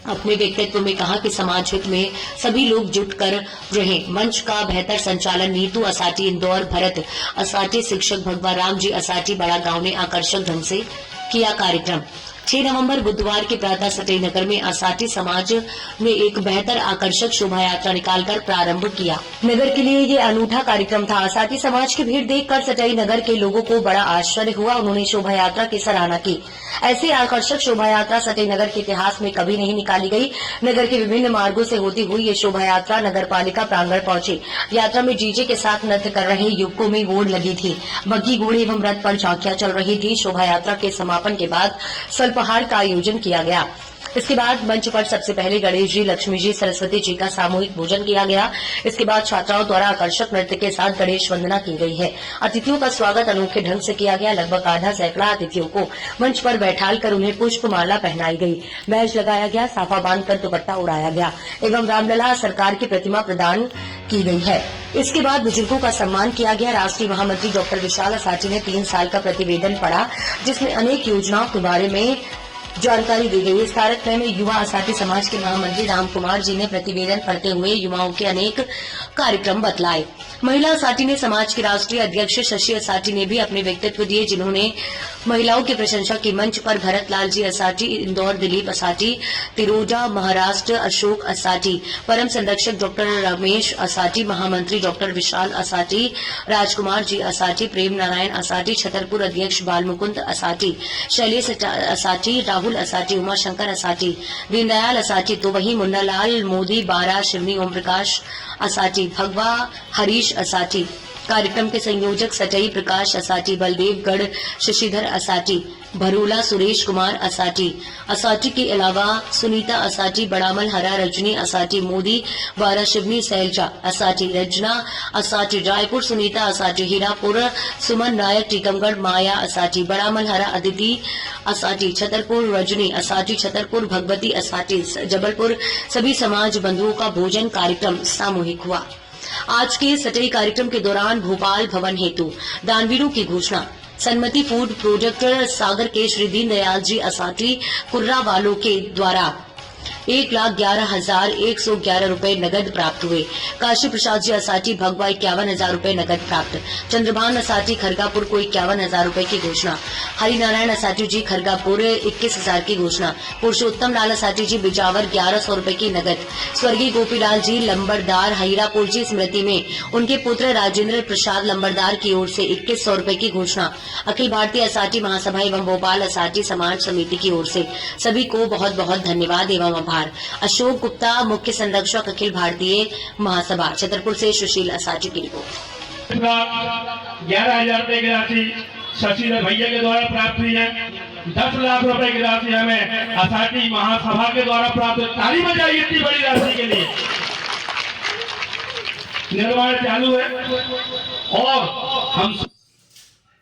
[SPEAKER 4] अपने व्यक्तित्व में कहा कि समाज हित में सभी लोग जुट कर रहे। मंच का बेहतर संचालन नीतू असाटी इंदौर, भरत असाटी, शिक्षक भगवान राम जी असाटी बड़ा गांव ने आकर्षक ढंग से किया कार्यक्रम। 6 नवंबर बुधवार के प्रातः सटई नगर में असाटी समाज ने एक बेहतर आकर्षक शोभा यात्रा निकालकर प्रारंभ किया। नगर के लिए ये अनूठा कार्यक्रम था। असाटी समाज की भीड़ देखकर सटई नगर के लोगों को बड़ा आश्चर्य हुआ। उन्होंने शोभा यात्रा की सराहना की। ऐसी आकर्षक शोभा यात्रा सटई नगर के इतिहास में कभी नहीं निकाली गई। नगर के विभिन्न मार्गों से होती हुई ये शोभा यात्रा नगर पालिका प्रांगण पहुंची। यात्रा में डीजे के साथ नृत्य कर रहे युवकों में होड़ लगी थी। बग्घी घोड़े एवं रथ पर झांकियां चल रही थी। शोभा यात्रा के समापन के बाद पहाड़ का आयोजन किया गया। इसके बाद मंच पर सबसे पहले गणेश जी, लक्ष्मी जी, सरस्वती जी का सामूहिक भोजन किया गया। इसके बाद छात्राओं द्वारा आकर्षक नृत्य के साथ गणेश वंदना की गई है। अतिथियों का स्वागत अनोखे ढंग से किया गया। लगभग आधा सैकड़ा अतिथियों को मंच पर बैठाकर उन्हें पुष्पमाला पहनाई गई, बैज लगाया गया, साफा बांधकर दुपट्टा उड़ाया गया एवं रामलला सरकार की प्रतिमा प्रदान की गई है। इसके बाद बुजुर्गों का सम्मान किया गया। राष्ट्रीय महामंत्री डॉक्टर विशाल असाटी ने 3 साल का प्रतिवेदन पढ़ा, जिसमें अनेक योजनाओं के बारे में जानकारी दी गई। इस कार्यक्रम में युवा असाटी समाज के महामंत्री राम कुमार जी ने प्रतिवेदन पढ़ते हुए युवाओं के अनेक कार्यक्रम बतलाए। महिला असाटी ने समाज के राष्ट्रीय अध्यक्ष शशि असाटी ने भी अपने व्यक्तित्व दिए, जिन्होंने महिलाओं की प्रशंसा की। मंच पर भरत लाल जी असाटी इंदौर, दिलीप असाटी तिरोजा महाराष्ट्र, अशोक असाटी, परम संरक्षक डॉक्टर रमेश असाटी, महामंत्री डॉक्टर विशाल असाटी, राजकुमार जी असाटी, प्रेम नारायण असाटी, छतरपुर अध्यक्ष बालमुकुंद असाटी, शैलेश असाटी, राहुल असाटी, उमाशंकर असाटी, दीनदयाल असाटी, तो वहीं मुन्नालाल मोदी, बारा शिवनी, ओम प्रकाश असाटी, भगवा हरीश असाटी। कार्यक्रम के संयोजक सटई प्रकाश असाटी, बलदेवगढ़ शशिधर असाटी, भरोला सुरेश कुमार असाटी। असाटी के अलावा सुनीता असाटी, बड़ामल हरा, रजनी असाटी, मोदी, बारा शिवनी, सैलजा असाटी, रजना असाटी, रायपुर सुनीता असाटी, हीरापुर सुमन नायक, टीकमगढ़ माया असाटी, बड़ामल हरा अदिति असाटी, छतरपुर रजनी असाटी, छतरपुर भगवती असाटी, जबलपुर। सभी समाज बंधुओं का भोजन कार्यक्रम सामूहिक हुआ। आज के सटई कार्यक्रम के दौरान भोपाल भवन हेतु दानवीरों की घोषणा। सन्मति फूड प्रोजेक्ट सागर के श्री दीनदयाल जी असाटी कुर्रा वालों के द्वारा 1,11,111 रूपए नगद प्राप्त हुए। काशी प्रसाद जी असाटी भगवा 51,000 रूपए नगद प्राप्त। चंद्रभान असाटी खरगापुर को 51,000 रूपए की घोषणा। हरिनारायण असाटी जी खरगापुर 21,000 की घोषणा। पुरुषोत्तम लाल असाटी जी बिजावर 1,100 रूपए की नगद। स्वर्गीय गोपीलाल जी लंबरदार हीरापुर जी स्मृति में उनके पुत्र राजेंद्र प्रसाद लंबरदार की ओर से 2100 रूपए की घोषणा। अखिल भारतीय असाटी महासभा एवं भोपाल असाटी समाज समिति की ओर से सभी को बहुत बहुत धन्यवाद एवं आभार। अशोक गुप्ता, मुख्य संरक्षक, अखिल भारतीय महासभा, छतरपुर से सुशील असाटी की रिपोर्ट।
[SPEAKER 12] 11,000 रुपए की राशि शशिधर भैया के द्वारा प्राप्त हुई है। 10 लाख रुपए की राशि हमें असाटी महासभा के द्वारा प्राप्त हुई। ताली बजाइए इतनी बड़ी राशि के लिए। निर्माण चालू है और हम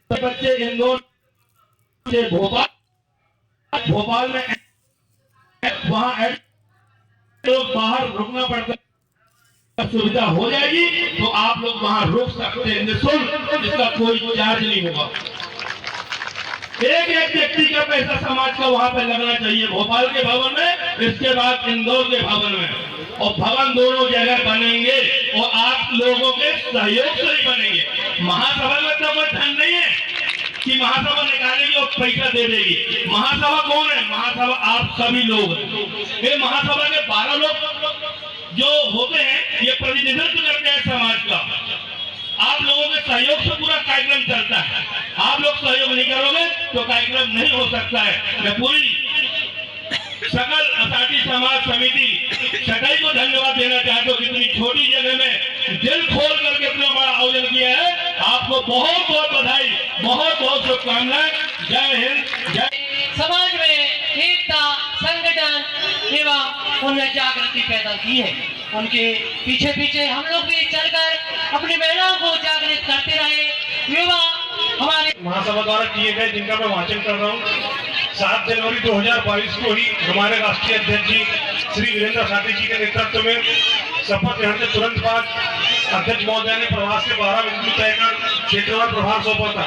[SPEAKER 12] बच्चे इंदौर से भोपाल में वहां लोग बाहर रुकना पड़ता है, सुविधा हो जाएगी तो आप लोग वहां रुक सकते हैं निःशुल्क, इसका कोई चार्ज नहीं होगा। एक एक व्यक्ति का पैसा समाज का वहां पे लगना चाहिए, भोपाल के भवन में, इसके बाद इंदौर के भवन में, और भवन दोनों जगह बनेंगे और आप लोगों के सहयोग से ही बनेंगे। महासभा में तो कोई धन नहीं है कि महासभा निकालेगी और पैसा दे देगी। महासभा कौन है? महासभा आप सभी लोग हैं। ये महासभा के 12 लोग जो होते हैं ये प्रतिनिधित्व करते हैं समाज का। आप लोगों के सहयोग से पूरा कार्यक्रम चलता है। आप लोग सहयोग नहीं करोगे तो कार्यक्रम नहीं हो सकता है। मैं पूरी सकल असाटी समाज समिति सटाई को धन्यवाद देना चाहता हूँ। कितनी छोटी जगह में दिल खोल करके इतना बड़ा आयोजन किया है। आपको बहुत बहुत बधाई, बहुत बहुत शुभकामनाएं। जय हिंद, जय।
[SPEAKER 11] समाज में एकता, संगठन एवं उनमें जागृति पैदा की है। उनके पीछे पीछे हम लोग भी चलकर अपनी महिलाओं को जागृत करते रहे। युवा हमारे
[SPEAKER 12] महासभा द्वारा किए गए जिनका मैं वाचन कर रहा हूँ। 7 जनवरी 2022 को ही हमारे राष्ट्रीय अध्यक्ष जी श्री वीरेंद्र साटी जी के नेतृत्व में शपथ ग्रहण के तुरंत बाद अध्यक्ष महोदय ने प्रवास के 12 बिंदु तय कर क्षेत्रवार प्रभार सौंपा था।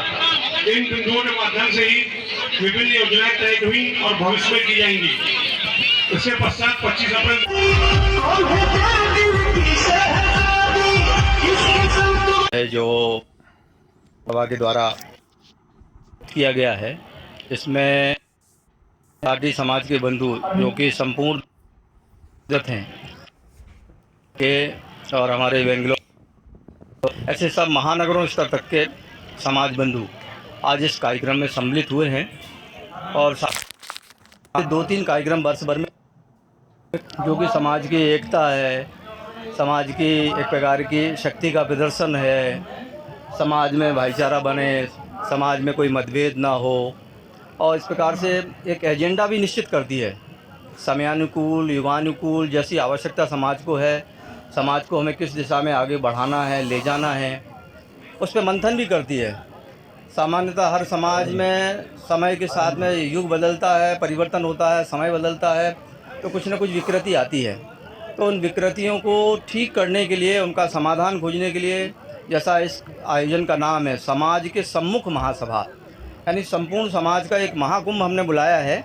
[SPEAKER 12] इन बिंदुओं के माध्यम से ही विभिन्न योजनाएं तय हुई और भविष्य में की जाएंगी। इसके पश्चात 25 अप्रैल
[SPEAKER 2] जो सभा के द्वारा किया गया है, इसमें साटी समाज के बंधु जो कि संपूर्ण हैं के और हमारे बेंगलोर ऐसे सब महानगरों स्तर तक के समाज बंधु आज इस कार्यक्रम में सम्मिलित हुए हैं। और 2-3 कार्यक्रम वर्ष भर में जो कि समाज की एकता है, समाज की एक प्रकार की शक्ति का प्रदर्शन है, समाज में भाईचारा बने, समाज में कोई मतभेद ना हो, और इस प्रकार से एक एजेंडा भी निश्चित करती है। समयानुकूल, युवानुकूल जैसी आवश्यकता समाज को है, समाज को हमें किस दिशा में आगे बढ़ाना है, ले जाना है, उस पर मंथन भी करती है। सामान्यतः हर समाज में समय के साथ में युग बदलता है, परिवर्तन होता है, समय बदलता है, तो कुछ न कुछ विकृति आती है। तो उन विकृतियों को ठीक करने के लिए, उनका समाधान खोजने के लिए, जैसा इस आयोजन का नाम है समाज के सम्मुख महासभा, यानी संपूर्ण समाज का एक महाकुंभ हमने बुलाया है।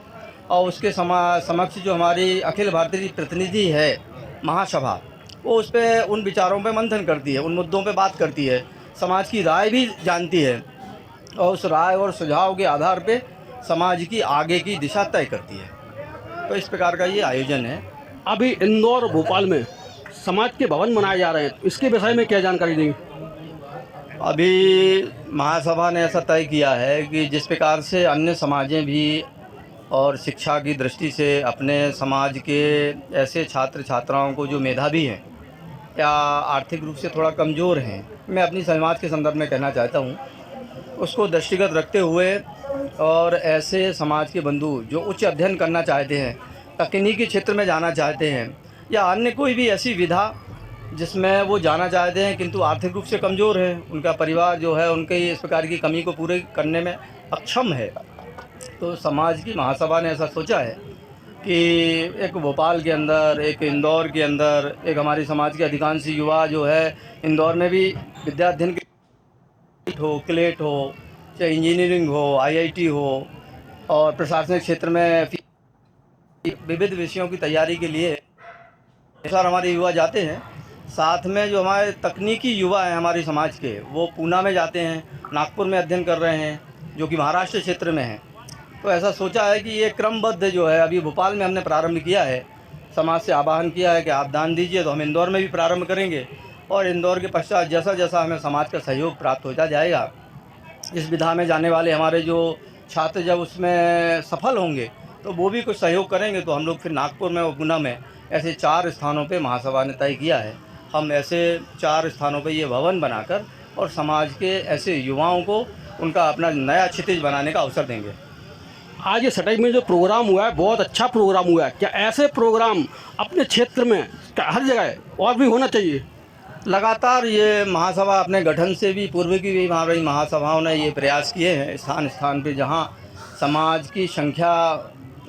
[SPEAKER 2] और उसके समक्ष जो हमारी अखिल भारतीय प्रतिनिधि है महासभा, वो उस पर उन विचारों पे मंथन करती है, उन मुद्दों पे बात करती है, समाज की राय भी जानती है और उस राय और सुझाव के आधार पे समाज की आगे की दिशा तय करती है। तो इस प्रकार का ये आयोजन है।
[SPEAKER 3] अभी इंदौर और भोपाल में समाज के भवन बनाए जा रहे हैं, इसके विषय में क्या जानकारी देंगे?
[SPEAKER 2] अभी महासभा ने ऐसा तय किया है कि जिस प्रकार से अन्य समाजें भी और शिक्षा की दृष्टि से अपने समाज के ऐसे छात्र छात्राओं को जो मेधावी हैं या आर्थिक रूप से थोड़ा कमज़ोर हैं, मैं अपनी समाज के संदर्भ में कहना चाहता हूँ, उसको दृष्टिगत रखते हुए और ऐसे समाज के बंधु जो उच्च अध्ययन करना चाहते हैं, तकनीकी क्षेत्र में जाना चाहते हैं, या अन्य कोई भी ऐसी विधा जिसमें वो जाना चाहते हैं किंतु आर्थिक रूप से कमज़ोर है, उनका परिवार जो है उनके इस प्रकार की कमी को पूरे करने में अक्षम है, तो समाज की महासभा ने ऐसा सोचा है कि एक भोपाल के अंदर, एक इंदौर के अंदर, एक हमारी समाज के अधिकांश युवा जो है इंदौर में भी विद्या अध्ययन के हो, क्लेट हो, चाहे इंजीनियरिंग हो, IIT हो, और प्रशासनिक क्षेत्र में विविध विषयों की तैयारी के लिए सर हमारे युवा जाते हैं। साथ में जो हमारे तकनीकी युवा हैं हमारे समाज के, वो पूना में जाते हैं, नागपुर में अध्ययन कर रहे हैं, जो कि महाराष्ट्र क्षेत्र में है। तो ऐसा सोचा है कि ये क्रमबद्ध जो है, अभी भोपाल में हमने प्रारंभ किया है, समाज से आह्वान किया है कि आप दान दीजिए, तो हम इंदौर में भी प्रारंभ करेंगे, और इंदौर के पश्चात जैसा जैसा हमें समाज का सहयोग प्राप्त होता जाएगा, इस विधा में जाने वाले हमारे जो छात्र जब उसमें सफल होंगे तो वो भी कुछ सहयोग करेंगे, तो हम लोग फिर नागपुर में और पूना में ऐसे 4 स्थानों पे महासभा ने तय किया है। हम ऐसे 4 स्थानों पे ये भवन बनाकर और समाज के ऐसे युवाओं को उनका अपना नया क्षितिज बनाने का अवसर देंगे।
[SPEAKER 3] आज ये सटाई में जो प्रोग्राम हुआ है बहुत अच्छा प्रोग्राम हुआ है। क्या ऐसे प्रोग्राम अपने क्षेत्र में हर जगह और भी होना चाहिए?
[SPEAKER 2] लगातार ये महासभा अपने गठन से भी पूर्व की भी हमारी महासभाओं ने ये प्रयास किए हैं, स्थान स्थान पे जहाँ समाज की संख्या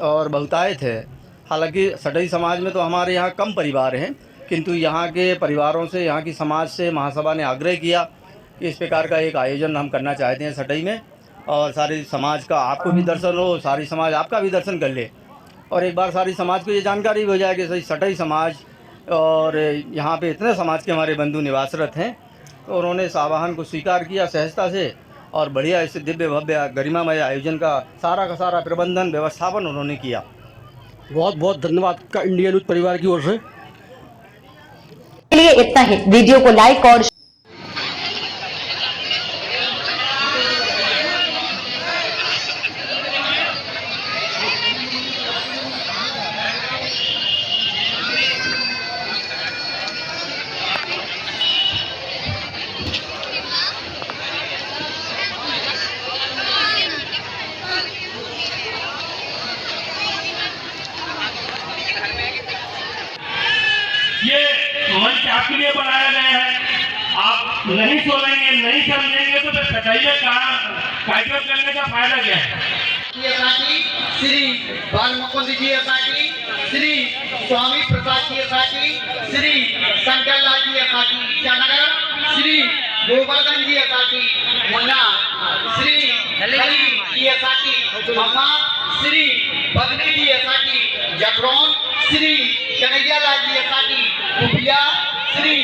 [SPEAKER 2] और बहुतायत है। हालांकि सटई समाज में तो हमारे यहाँ कम परिवार हैं, किंतु यहाँ के परिवारों से, यहाँ की समाज से महासभा ने आग्रह किया कि इस प्रकार का एक आयोजन हम करना चाहते हैं सटई में, और सारी समाज का आपको भी दर्शन हो, सारी समाज आपका भी दर्शन कर ले, और एक बार सारी समाज को ये जानकारी भी हो जाए कि सही सटई समाज और यहाँ पे इतने समाज के हमारे बंधु निवासरत हैं। तो उन्होंने इस आह्वान को स्वीकार किया सहजता से, और बढ़िया इस दिव्य भव्य गरिमामय आयोजन का सारा प्रबंधन व्यवस्थापन उन्होंने किया।
[SPEAKER 3] बहुत बहुत धन्यवाद का इंडिया न्यूज परिवार की ओर से।
[SPEAKER 4] लिए इतना ही। वीडियो को लाइक और
[SPEAKER 12] ये मंच आपके लिए बनाया गया है। आप नहीं सोचेंगे, नहीं समझेंगे तो फिर सटाई में कार्यक्रम करने का फायदा क्या है?
[SPEAKER 11] श्री बाल मुकुंद जी असाटी, श्री स्वामी प्रसाद जी असाटी, श्री शंकर लाल जी असाटी ईटानगर, श्री गोवर्धन जी असाटी मुन्ना, श्री हरि जी असाटी मम्मा, श्री बदनी जी असाटी जगरौन, श्री कन्हैया लाल जी असाटी कुपिया, श्री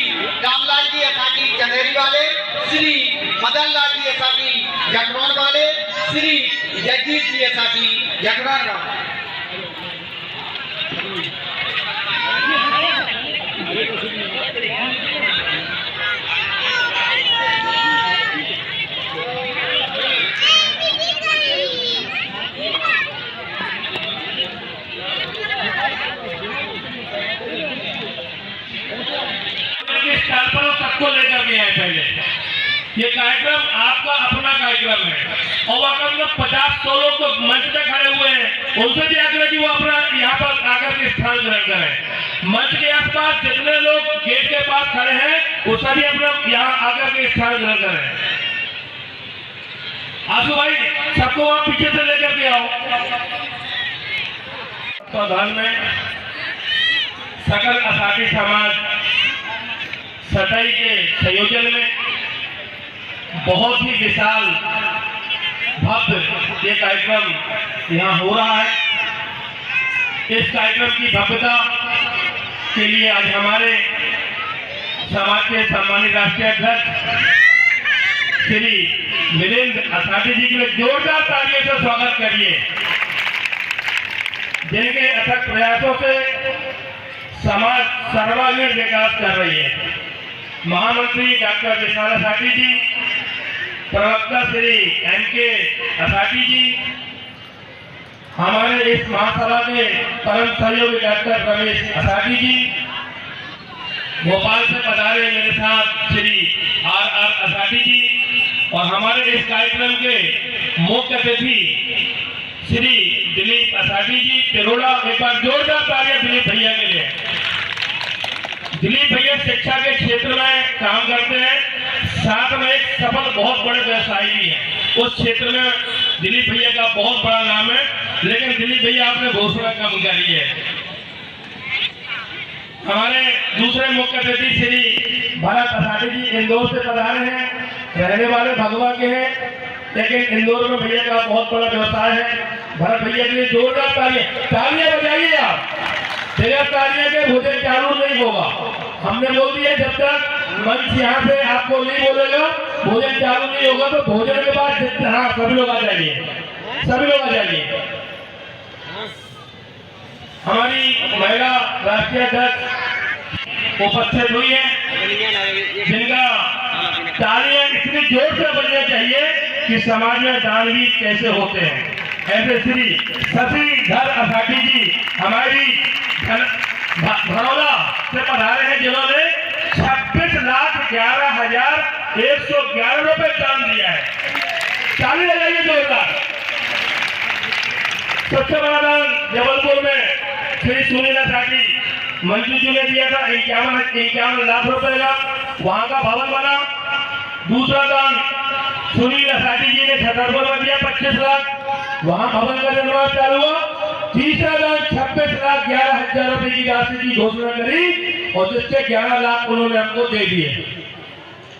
[SPEAKER 11] रामलाल जी असाटी चंदेरी वाले, श्री मदन लाल जी असाटी जगरौन वाले, श्री जगदीश जी असाटी जगरौन वाले।
[SPEAKER 12] सबको लेकर के आए। पहले ये कार्यक्रम आपका अपना कार्यक्रम है, और अगर लोग 50-100 लोग तो मंच पे खड़े हुए हैं, उनसे भी आग्रह कि वो अपना यहाँ पर आकर के स्थान ग्रहण करें। मंच के आसपास जितने लोग गेट के पास खड़े हैं वो सभी अपना यहाँ आकर के स्थान ग्रहण करें। आंसू भाई सबको वहाँ पीछे से लेकर के आओ। प्रधान में सकल असाटी समाज सटाई के संयोजन में बहुत ही विशाल भव्य ये कार्यक्रम यहाँ हो रहा है। इस कार्यक्रम की भव्यता के लिए आज हमारे समाज के सम्मानित राष्ट्रीय अध्यक्ष श्री वीरेंद्र असाटी जी के लिए जोरदार तालियों से स्वागत करिए, जिनके अथक प्रयासों से समाज सर्वांगीण विकास कर रही है। महामंत्री डॉक्टर विशाल असाटी जी, प्रवक्ता श्री एम.के. असाटी जी, हमारे इस महासभा के परम सहयोगी डॉक्टर रमेश असाटी जी, भोपाल से पधारे मेरे साथ श्री आर असाटी जी, और हमारे इस कार्यक्रम के मुख्य अतिथि श्री दिलीप असाटी जी तिरोड़ा। एक बार जोरदार तालियां दिलीप भैया के लिए। दिलीप भैया शिक्षा के क्षेत्र में काम करते हैं, साथ में एक सफल बहुत बड़े व्यवसायी भी हैं। उस क्षेत्र में दिलीप भैया का बहुत बड़ा नाम है, लेकिन दिलीप भैया आपने घोषणा कम करी है। हमारे दूसरे मुख्य अतिथि श्री भरत असाटी जी इंदौर से पधारे हैं, रहने वाले भगवा के हैं, लेकिन इंदौर में भैया का बहुत बड़ा व्यवसाय है। भरत भैया के लिए जोरदार तालियां बजाइए आप। बिना तालियां के भोजन चालू नहीं होगा। हमने बोल दिया जब तक मंच यहाँ से आपको नहीं बोलेगा भोजन चालू नहीं होगा। तो भोजन के बाद हाँ सभी लोग आ जाइए, सभी लोग आ जाइए। हमारी महिला राष्ट्रीय अध्यक्ष उपस्थित हुई है, जिनका तालियां इतनी जोर से बजनी चाहिए कि समाज में दानवीर कैसे होते हैं। ऐसे श्री शशिधर असाटी जी हमारी भरौला से पधारे हैं, जिन्होंने 26,11,000 111 रुपए दान दिया है। चालू लगाइए जोरदार। सबसे बड़ा दान जबलपुर में श्री सुनील साटी मंजू जी ने दिया था 51 लाख रुपए का, वहां का भवन बना। दूसरा दान सुनील साटी जी ने छतरपुर में दिया 25 लाख, वहां भवन का निर्माण चालू हुआ। तीसरा दान 26,11,000 रुपए की राशि की घोषणा करी और जिसके 11 लाख उन्होंने हमको दे दिए।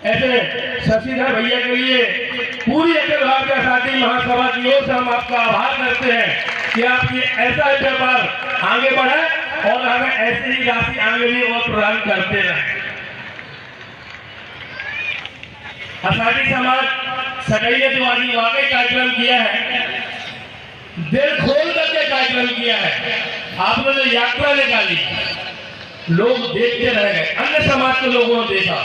[SPEAKER 12] ऐसे शशिधर भैया के लिए पूरी अखिल भारतीय साथी महासभा की ओर से हम आपका आभार करते हैं कि आपकी ऐसा व्यापार आगे बढ़े और हमें ऐसी ही राशि आगे भी और प्रदान करते रहे। आसाटी समाज सटई ने जो आज वाकई कार्यक्रम किया है, दिल खोल करके कार्यक्रम किया है। आपने जो यात्रा निकाली, लोग देखते रह गए। अन्य समाज के लोगों ने देखा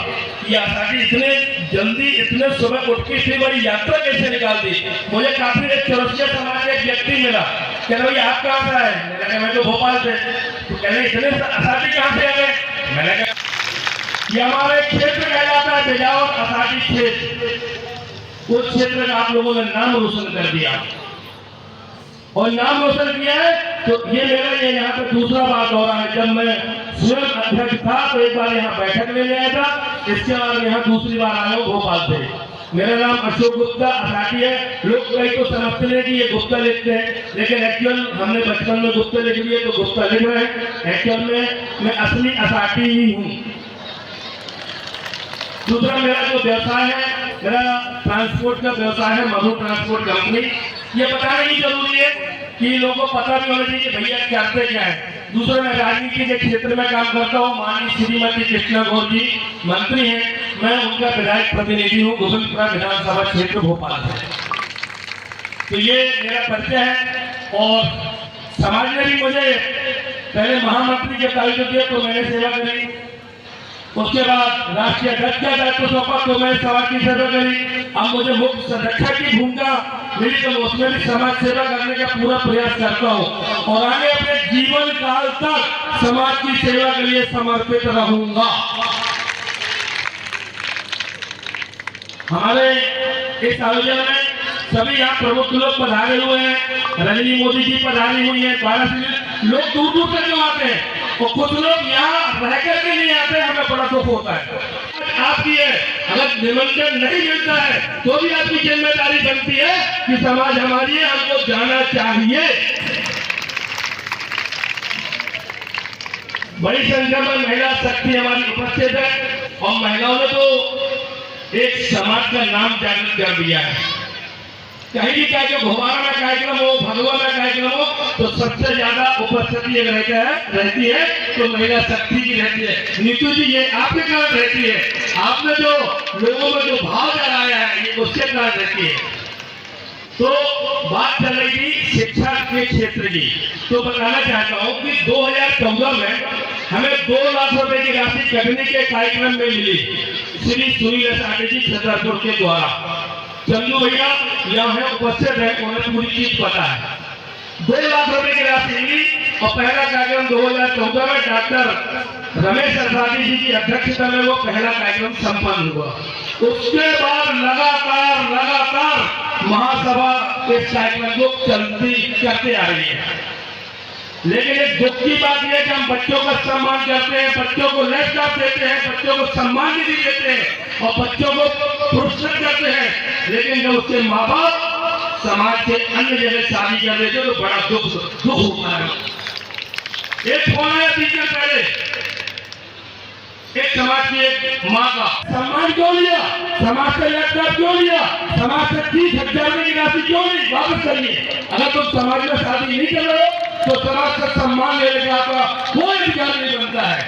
[SPEAKER 12] कि आसाटी इतने जल्दी इतने सुबह उठ के इतनी बड़ी यात्रा कैसे निकाल दी। मुझे काफी एक चौरसिया समाज के एक व्यक्ति मिला, कह रहे आप कहाँ से आए? मैंने कहा मैं तो भोपाल से। तो कह रहे इतने आसाटी कहाँ से आ गए? मैंने कहा ये हमारा एक क्षेत्र कहलाता है बिजावर आसाटी क्षेत्र। उस क्षेत्र का आप लोगों ने नाम रोशन कर दिया और नाम रोशन किया है। तो ये मेरा ये यहाँ पे दूसरा बार दौरा है। जब मैं स्वयं अध्यक्ष था तो एक बार यहाँ बैठक लेने आया था, इसके बाद यहाँ दूसरी बार आया हूँ भोपाल से। मेरा नाम अशोक गुप्ता आसाटी है। लोग कई तो समझते हैं कि ये गुप्ता लिखते हैं, लेकिन एक्चुअल हमने बचपन में गुप्ता लिख लिए तो गुप्ता लिख रहे हैं। एक्चुअल में मैं असली आसाटी ही हूँ। दूसरा मेरा जो व्यवसाय है, मेरा ट्रांसपोर्ट का व्यवसाय है, मधु ट्रांसपोर्ट कंपनी। ये बताना ही जरूरी है कि लोगों को पता भी होना चाहिए कि भैया करते क्या है। दूसरा मैं राजनीति के क्षेत्र में काम करता हूँ। माननीय श्रीमती कृष्णा गौर जी मंत्री हैं, मैं उनका विधायक प्रतिनिधि हूँ गोविंदपुरा विधानसभा क्षेत्र भोपाल से। तो ये मेरा परिचय है। और समाज ने भी मुझे पहले महामंत्री के दायित्व दिया तो मैंने सेवा करी, उसके बाद राष्ट्रीय अध्यक्ष का दायित्व सौंपा तो मैं समाज की सेवा करी। अब मुझे मुख्य सदस्य की भूमिका मिली तो उसमें भी समाज सेवा करने का पूरा प्रयास करता हूँ और आगे अपने जीवन काल तक समाज की सेवा के लिए समर्पित रहूंगा। हमारे इस आयोजन में सभी यहाँ प्रमुख लोग पधारे हुए हैं। रजनी मोदी जी पधारी हुई है। 12 से लोग दूर दूर से क्यों आते हैं और कुछ लोग यहाँ रह करके नहीं आते, हमें बड़ा दुख होता है। आपकी है, अगर निमंत्रण नहीं मिलता है तो भी आपकी जिम्मेदारी बनती है कि समाज हमारी है, हमको जाना चाहिए। बड़ी संख्या में महिला शक्ति हमारी उपस्थित है और महिलाओं ने तो एक समाज का नाम जागृत कर दिया है। कहीं भी चाहे घुमारा में कार्यक्रम हो, भगवा में कार्यक्रम हो, तो सबसे ज्यादा उपस्थिति रहती है तो महिला शक्ति की रहती है। नीतू जी ये आपके कारण रहती है, आपने जो लोगों में जो भाव जगाया है ये उसके कारण रहती है। तो बात चल रही थी शिक्षा के क्षेत्र की, तो बताना चाहता हूँ कि 2014 में हमें 2 लाख रुपए की राशि कटनी के कार्यक्रम में मिली श्री सुनील साटी जी छतरपुर के द्वारा। चंदू भैया यहाँ उपस्थित है, उन्हें पूरी चीज पता है। 2 लाख रुपए की राशि मिली और पहला कार्यक्रम 2014 में डॉक्टर रमेश साटी जी की अध्यक्षता में वो पहला कार्यक्रम संपन्न हुआ। उसके बाद लगातार महासभा इस कार्यक्रम को चलती करते आ रही है। लेकिन एक दुख की बात यह है कि हम बच्चों का सम्मान करते हैं, बच्चों को लैपटॉप देते हैं, बच्चों को सम्मान निधि देते हैं और बच्चों को पुरस्कृत करते हैं, लेकिन जब उसके माँ बाप समाज के अन्य जगह शादी कर देते तो बड़ा दुख होता है। एक फोन आया 3 दिन पहले, एक समाज की एक माँ का सम्मान क्यों लिया, समाज का लैपटॉप क्यों लिया, समाज से 30,000 की राशि क्यों नहीं, वापस करिए। अगर तुम समाज में शादी नहीं कर रहे हो तो समाज का सम्मान लेने का आपका कोई अधिकार नहीं बनता है।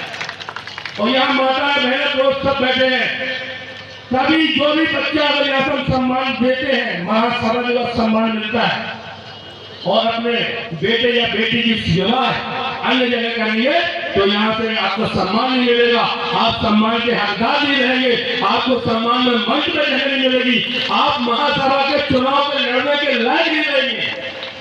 [SPEAKER 12] और यहाँ माता बहन दोस्त सब बैठे हैं, सभी जो भी बच्चा अगर यहाँ हम सम्मान देते हैं, महासभा का सम्मान मिलता है और अपने बेटे या बेटी की सेवा अन्य जगह करेंगे तो यहाँ से आपको सम्मान नहीं मिलेगा, आप सम्मान के हकदार नहीं रहेंगे, आपको सम्मान में मंच में जगह नहीं मिलेगी, आप महासभा के चुनाव में लड़ने के लायक नहीं रहेंगे।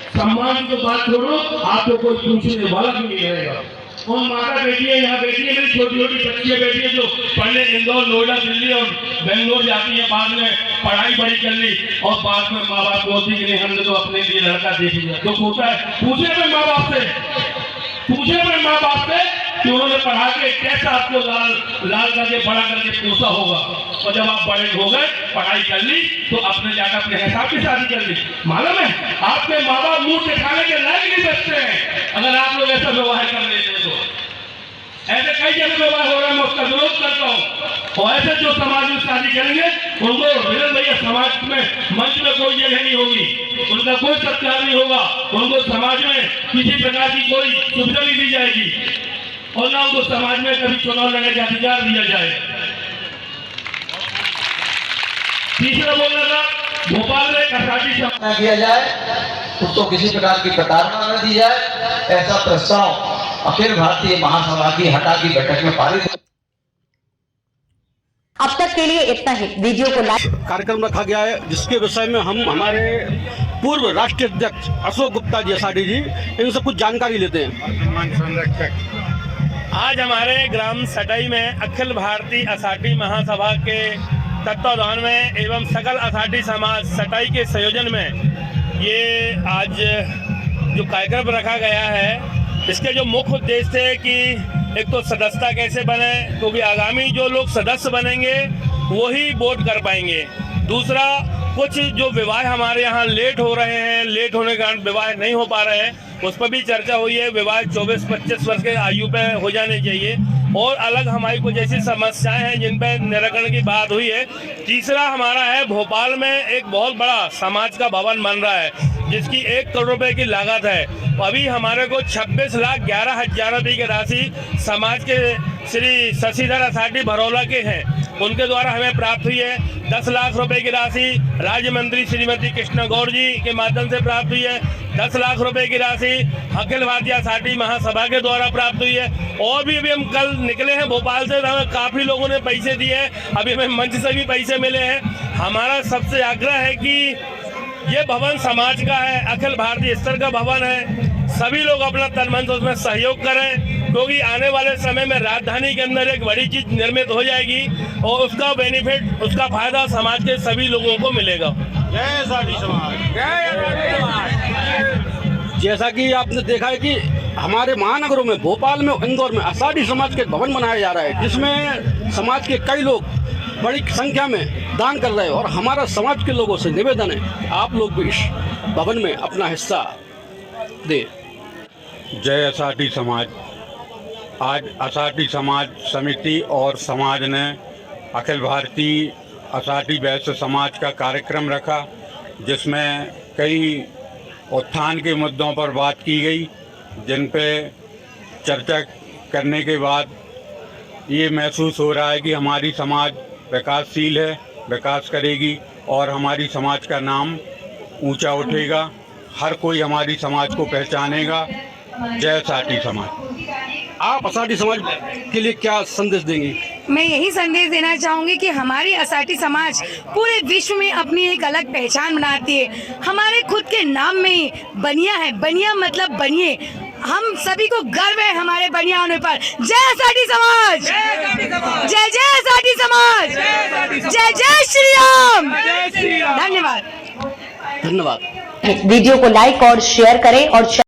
[SPEAKER 12] सम्मान की तो बात छोड़ो, आपको कोई पूछने वाला भी नहीं रहेगा। और माता बेटी है, यहाँ बेटी है, मेरी छोटी छोटी बच्चियाँ बेटी है जो पढ़ने इंदौर, नोएडा, दिल्ली और बेंगलोर जाती है, बाद में पढ़ाई बड़ी कर ली और बाद में माँ बाप बोलती कि नहीं हमने तो अपने लिए लड़का देख लिया। दुख होता है। पूछे अपने माँ बाप से कि उन्होंने पढ़ा के कैसा आपको लाल करके बड़ा करके पोसा होगा, और जब आप बड़े हो गए, पढ़ाई कर ली, तो अपने जाकर अपने हिसाब की शादी कर ली। मालूम है आपके माँ बाप मुंह दिखाने के लायक नहीं बचते हैं अगर आप लोग ऐसा व्यवहार कर लेते हैं। तो ऐसे कई जगह व्यवहार हो रहा है, मैं उसका विरोध करता हूँ। और ऐसे जो समाज में शादी करेंगे उनको विनोद भैया समाज में मंच में कोई जगह नहीं होगी, उनका कोई सत्कार नहीं होगा, उनको समाज में किसी प्रकार की कोई सुविधा नहीं दी जाएगी और ना उनको समाज में कभी चुनाव लड़ने का अधिकार दिया जाए। तीसरा बोल रहा था भोपाल में असाटी
[SPEAKER 11] न किया जाए, उसको किसी प्रकार की प्रताड़ना न दी जाए, ऐसा प्रस्ताव अखिल भारतीय महासभा की हटा की बैठक में पारित।
[SPEAKER 4] अब तक के लिए इतना ही। वीडियो को लाइक।
[SPEAKER 3] कार्यक्रम रखा गया है जिसके विषय में हम हमारे पूर्व राष्ट्रीय अध्यक्ष अशोक गुप्ता जी असाटी जी इनसे कुछ जानकारी लेते हैं।
[SPEAKER 5] आज हमारे ग्राम सटाई में अखिल भारतीय असाटी महासभा के तत्वावधान में एवं सकल असाटी समाज सटाई के संयोजन में ये आज जो कार्यक्रम रखा गया है, इसके जो मुख्य उद्देश्य है कि एक तो सदस्यता कैसे बने, क्योंकि आगामी जो लोग सदस्य बनेंगे वही वोट कर पाएंगे। दूसरा, कुछ जो विवाह हमारे यहाँ लेट हो रहे हैं, लेट होने के कारण विवाह नहीं हो पा रहे हैं, उस पर भी चर्चा हुई है। विवाह 24-25 वर्ष के आयु पे हो जाने चाहिए और अलग हमारी कुछ ऐसी समस्याएं हैं जिन पर निराकरण की बात हुई है। तीसरा हमारा है भोपाल में एक बहुत बड़ा समाज का भवन बन रहा है जिसकी 1 करोड़ रुपए की लागत है। अभी हमारे को 26,11,000 रुपये की राशि समाज के श्री शशिधर असाटी भरौला के हैं, उनके द्वारा हमें प्राप्त हुई है। 10 लाख रुपए की राशि राज्य मंत्री श्रीमती कृष्णा गौर जी के माध्यम से प्राप्त हुई है। 10 लाख रुपए की राशि अखिल भारतीय असाटी महासभा के द्वारा प्राप्त हुई है। और भी अभी हम कल निकले हैं भोपाल से, हमें काफ़ी लोगों ने पैसे दिए हैं, अभी हमें मंच से भी पैसे मिले हैं। हमारा सबसे आग्रह है कि ये भवन समाज का है, अखिल भारतीय स्तर का भवन है, सभी लोग अपना तन मन से उसमें सहयोग करें, क्योंकि आने वाले समय में राजधानी के अंदर एक बड़ी चीज निर्मित हो जाएगी और उसका बेनिफिट, उसका फायदा समाज के सभी लोगों को मिलेगा। जय असाटी समाज, जय असाटी समाज।
[SPEAKER 3] जैसा कि आपने देखा है कि हमारे महानगरों में भोपाल में, इंदौर में असाटी समाज के भवन बनाया जा रहा है जिसमें समाज के कई लोग बड़ी संख्या में दान कर रहे हैं और हमारा समाज के लोगों से निवेदन है आप लोग भी इस भवन में अपना हिस्सा दें।
[SPEAKER 8] जय असाटी समाज। आज असाटी समाज समिति और समाज ने अखिल भारतीय असाटी वैश्य समाज का कार्यक्रम रखा जिसमें कई उत्थान के मुद्दों पर बात की गई, जिन पे चर्चा करने के बाद ये महसूस हो रहा है कि हमारी समाज विकासशील है, विकास करेगी और हमारी समाज का नाम ऊंचा उठेगा, हर कोई हमारी समाज को पहचानेगा। जय असाटी समाज।
[SPEAKER 3] आप असाटी समाज के लिए क्या संदेश देंगी?
[SPEAKER 13] मैं यही संदेश देना चाहूँगी कि हमारी असाटी समाज पूरे विश्व में अपनी एक अलग पहचान बनाती है। हमारे खुद के नाम में ही बनिया है, बनिया मतलब बनिए। हम सभी को गर्व है हमारे बनिया होने पर। जय असाटी समाज, जय जय असाटी समाज, जय जय श्री राम। धन्यवाद।
[SPEAKER 3] धन्यवाद।
[SPEAKER 4] वीडियो को लाइक और शेयर करें और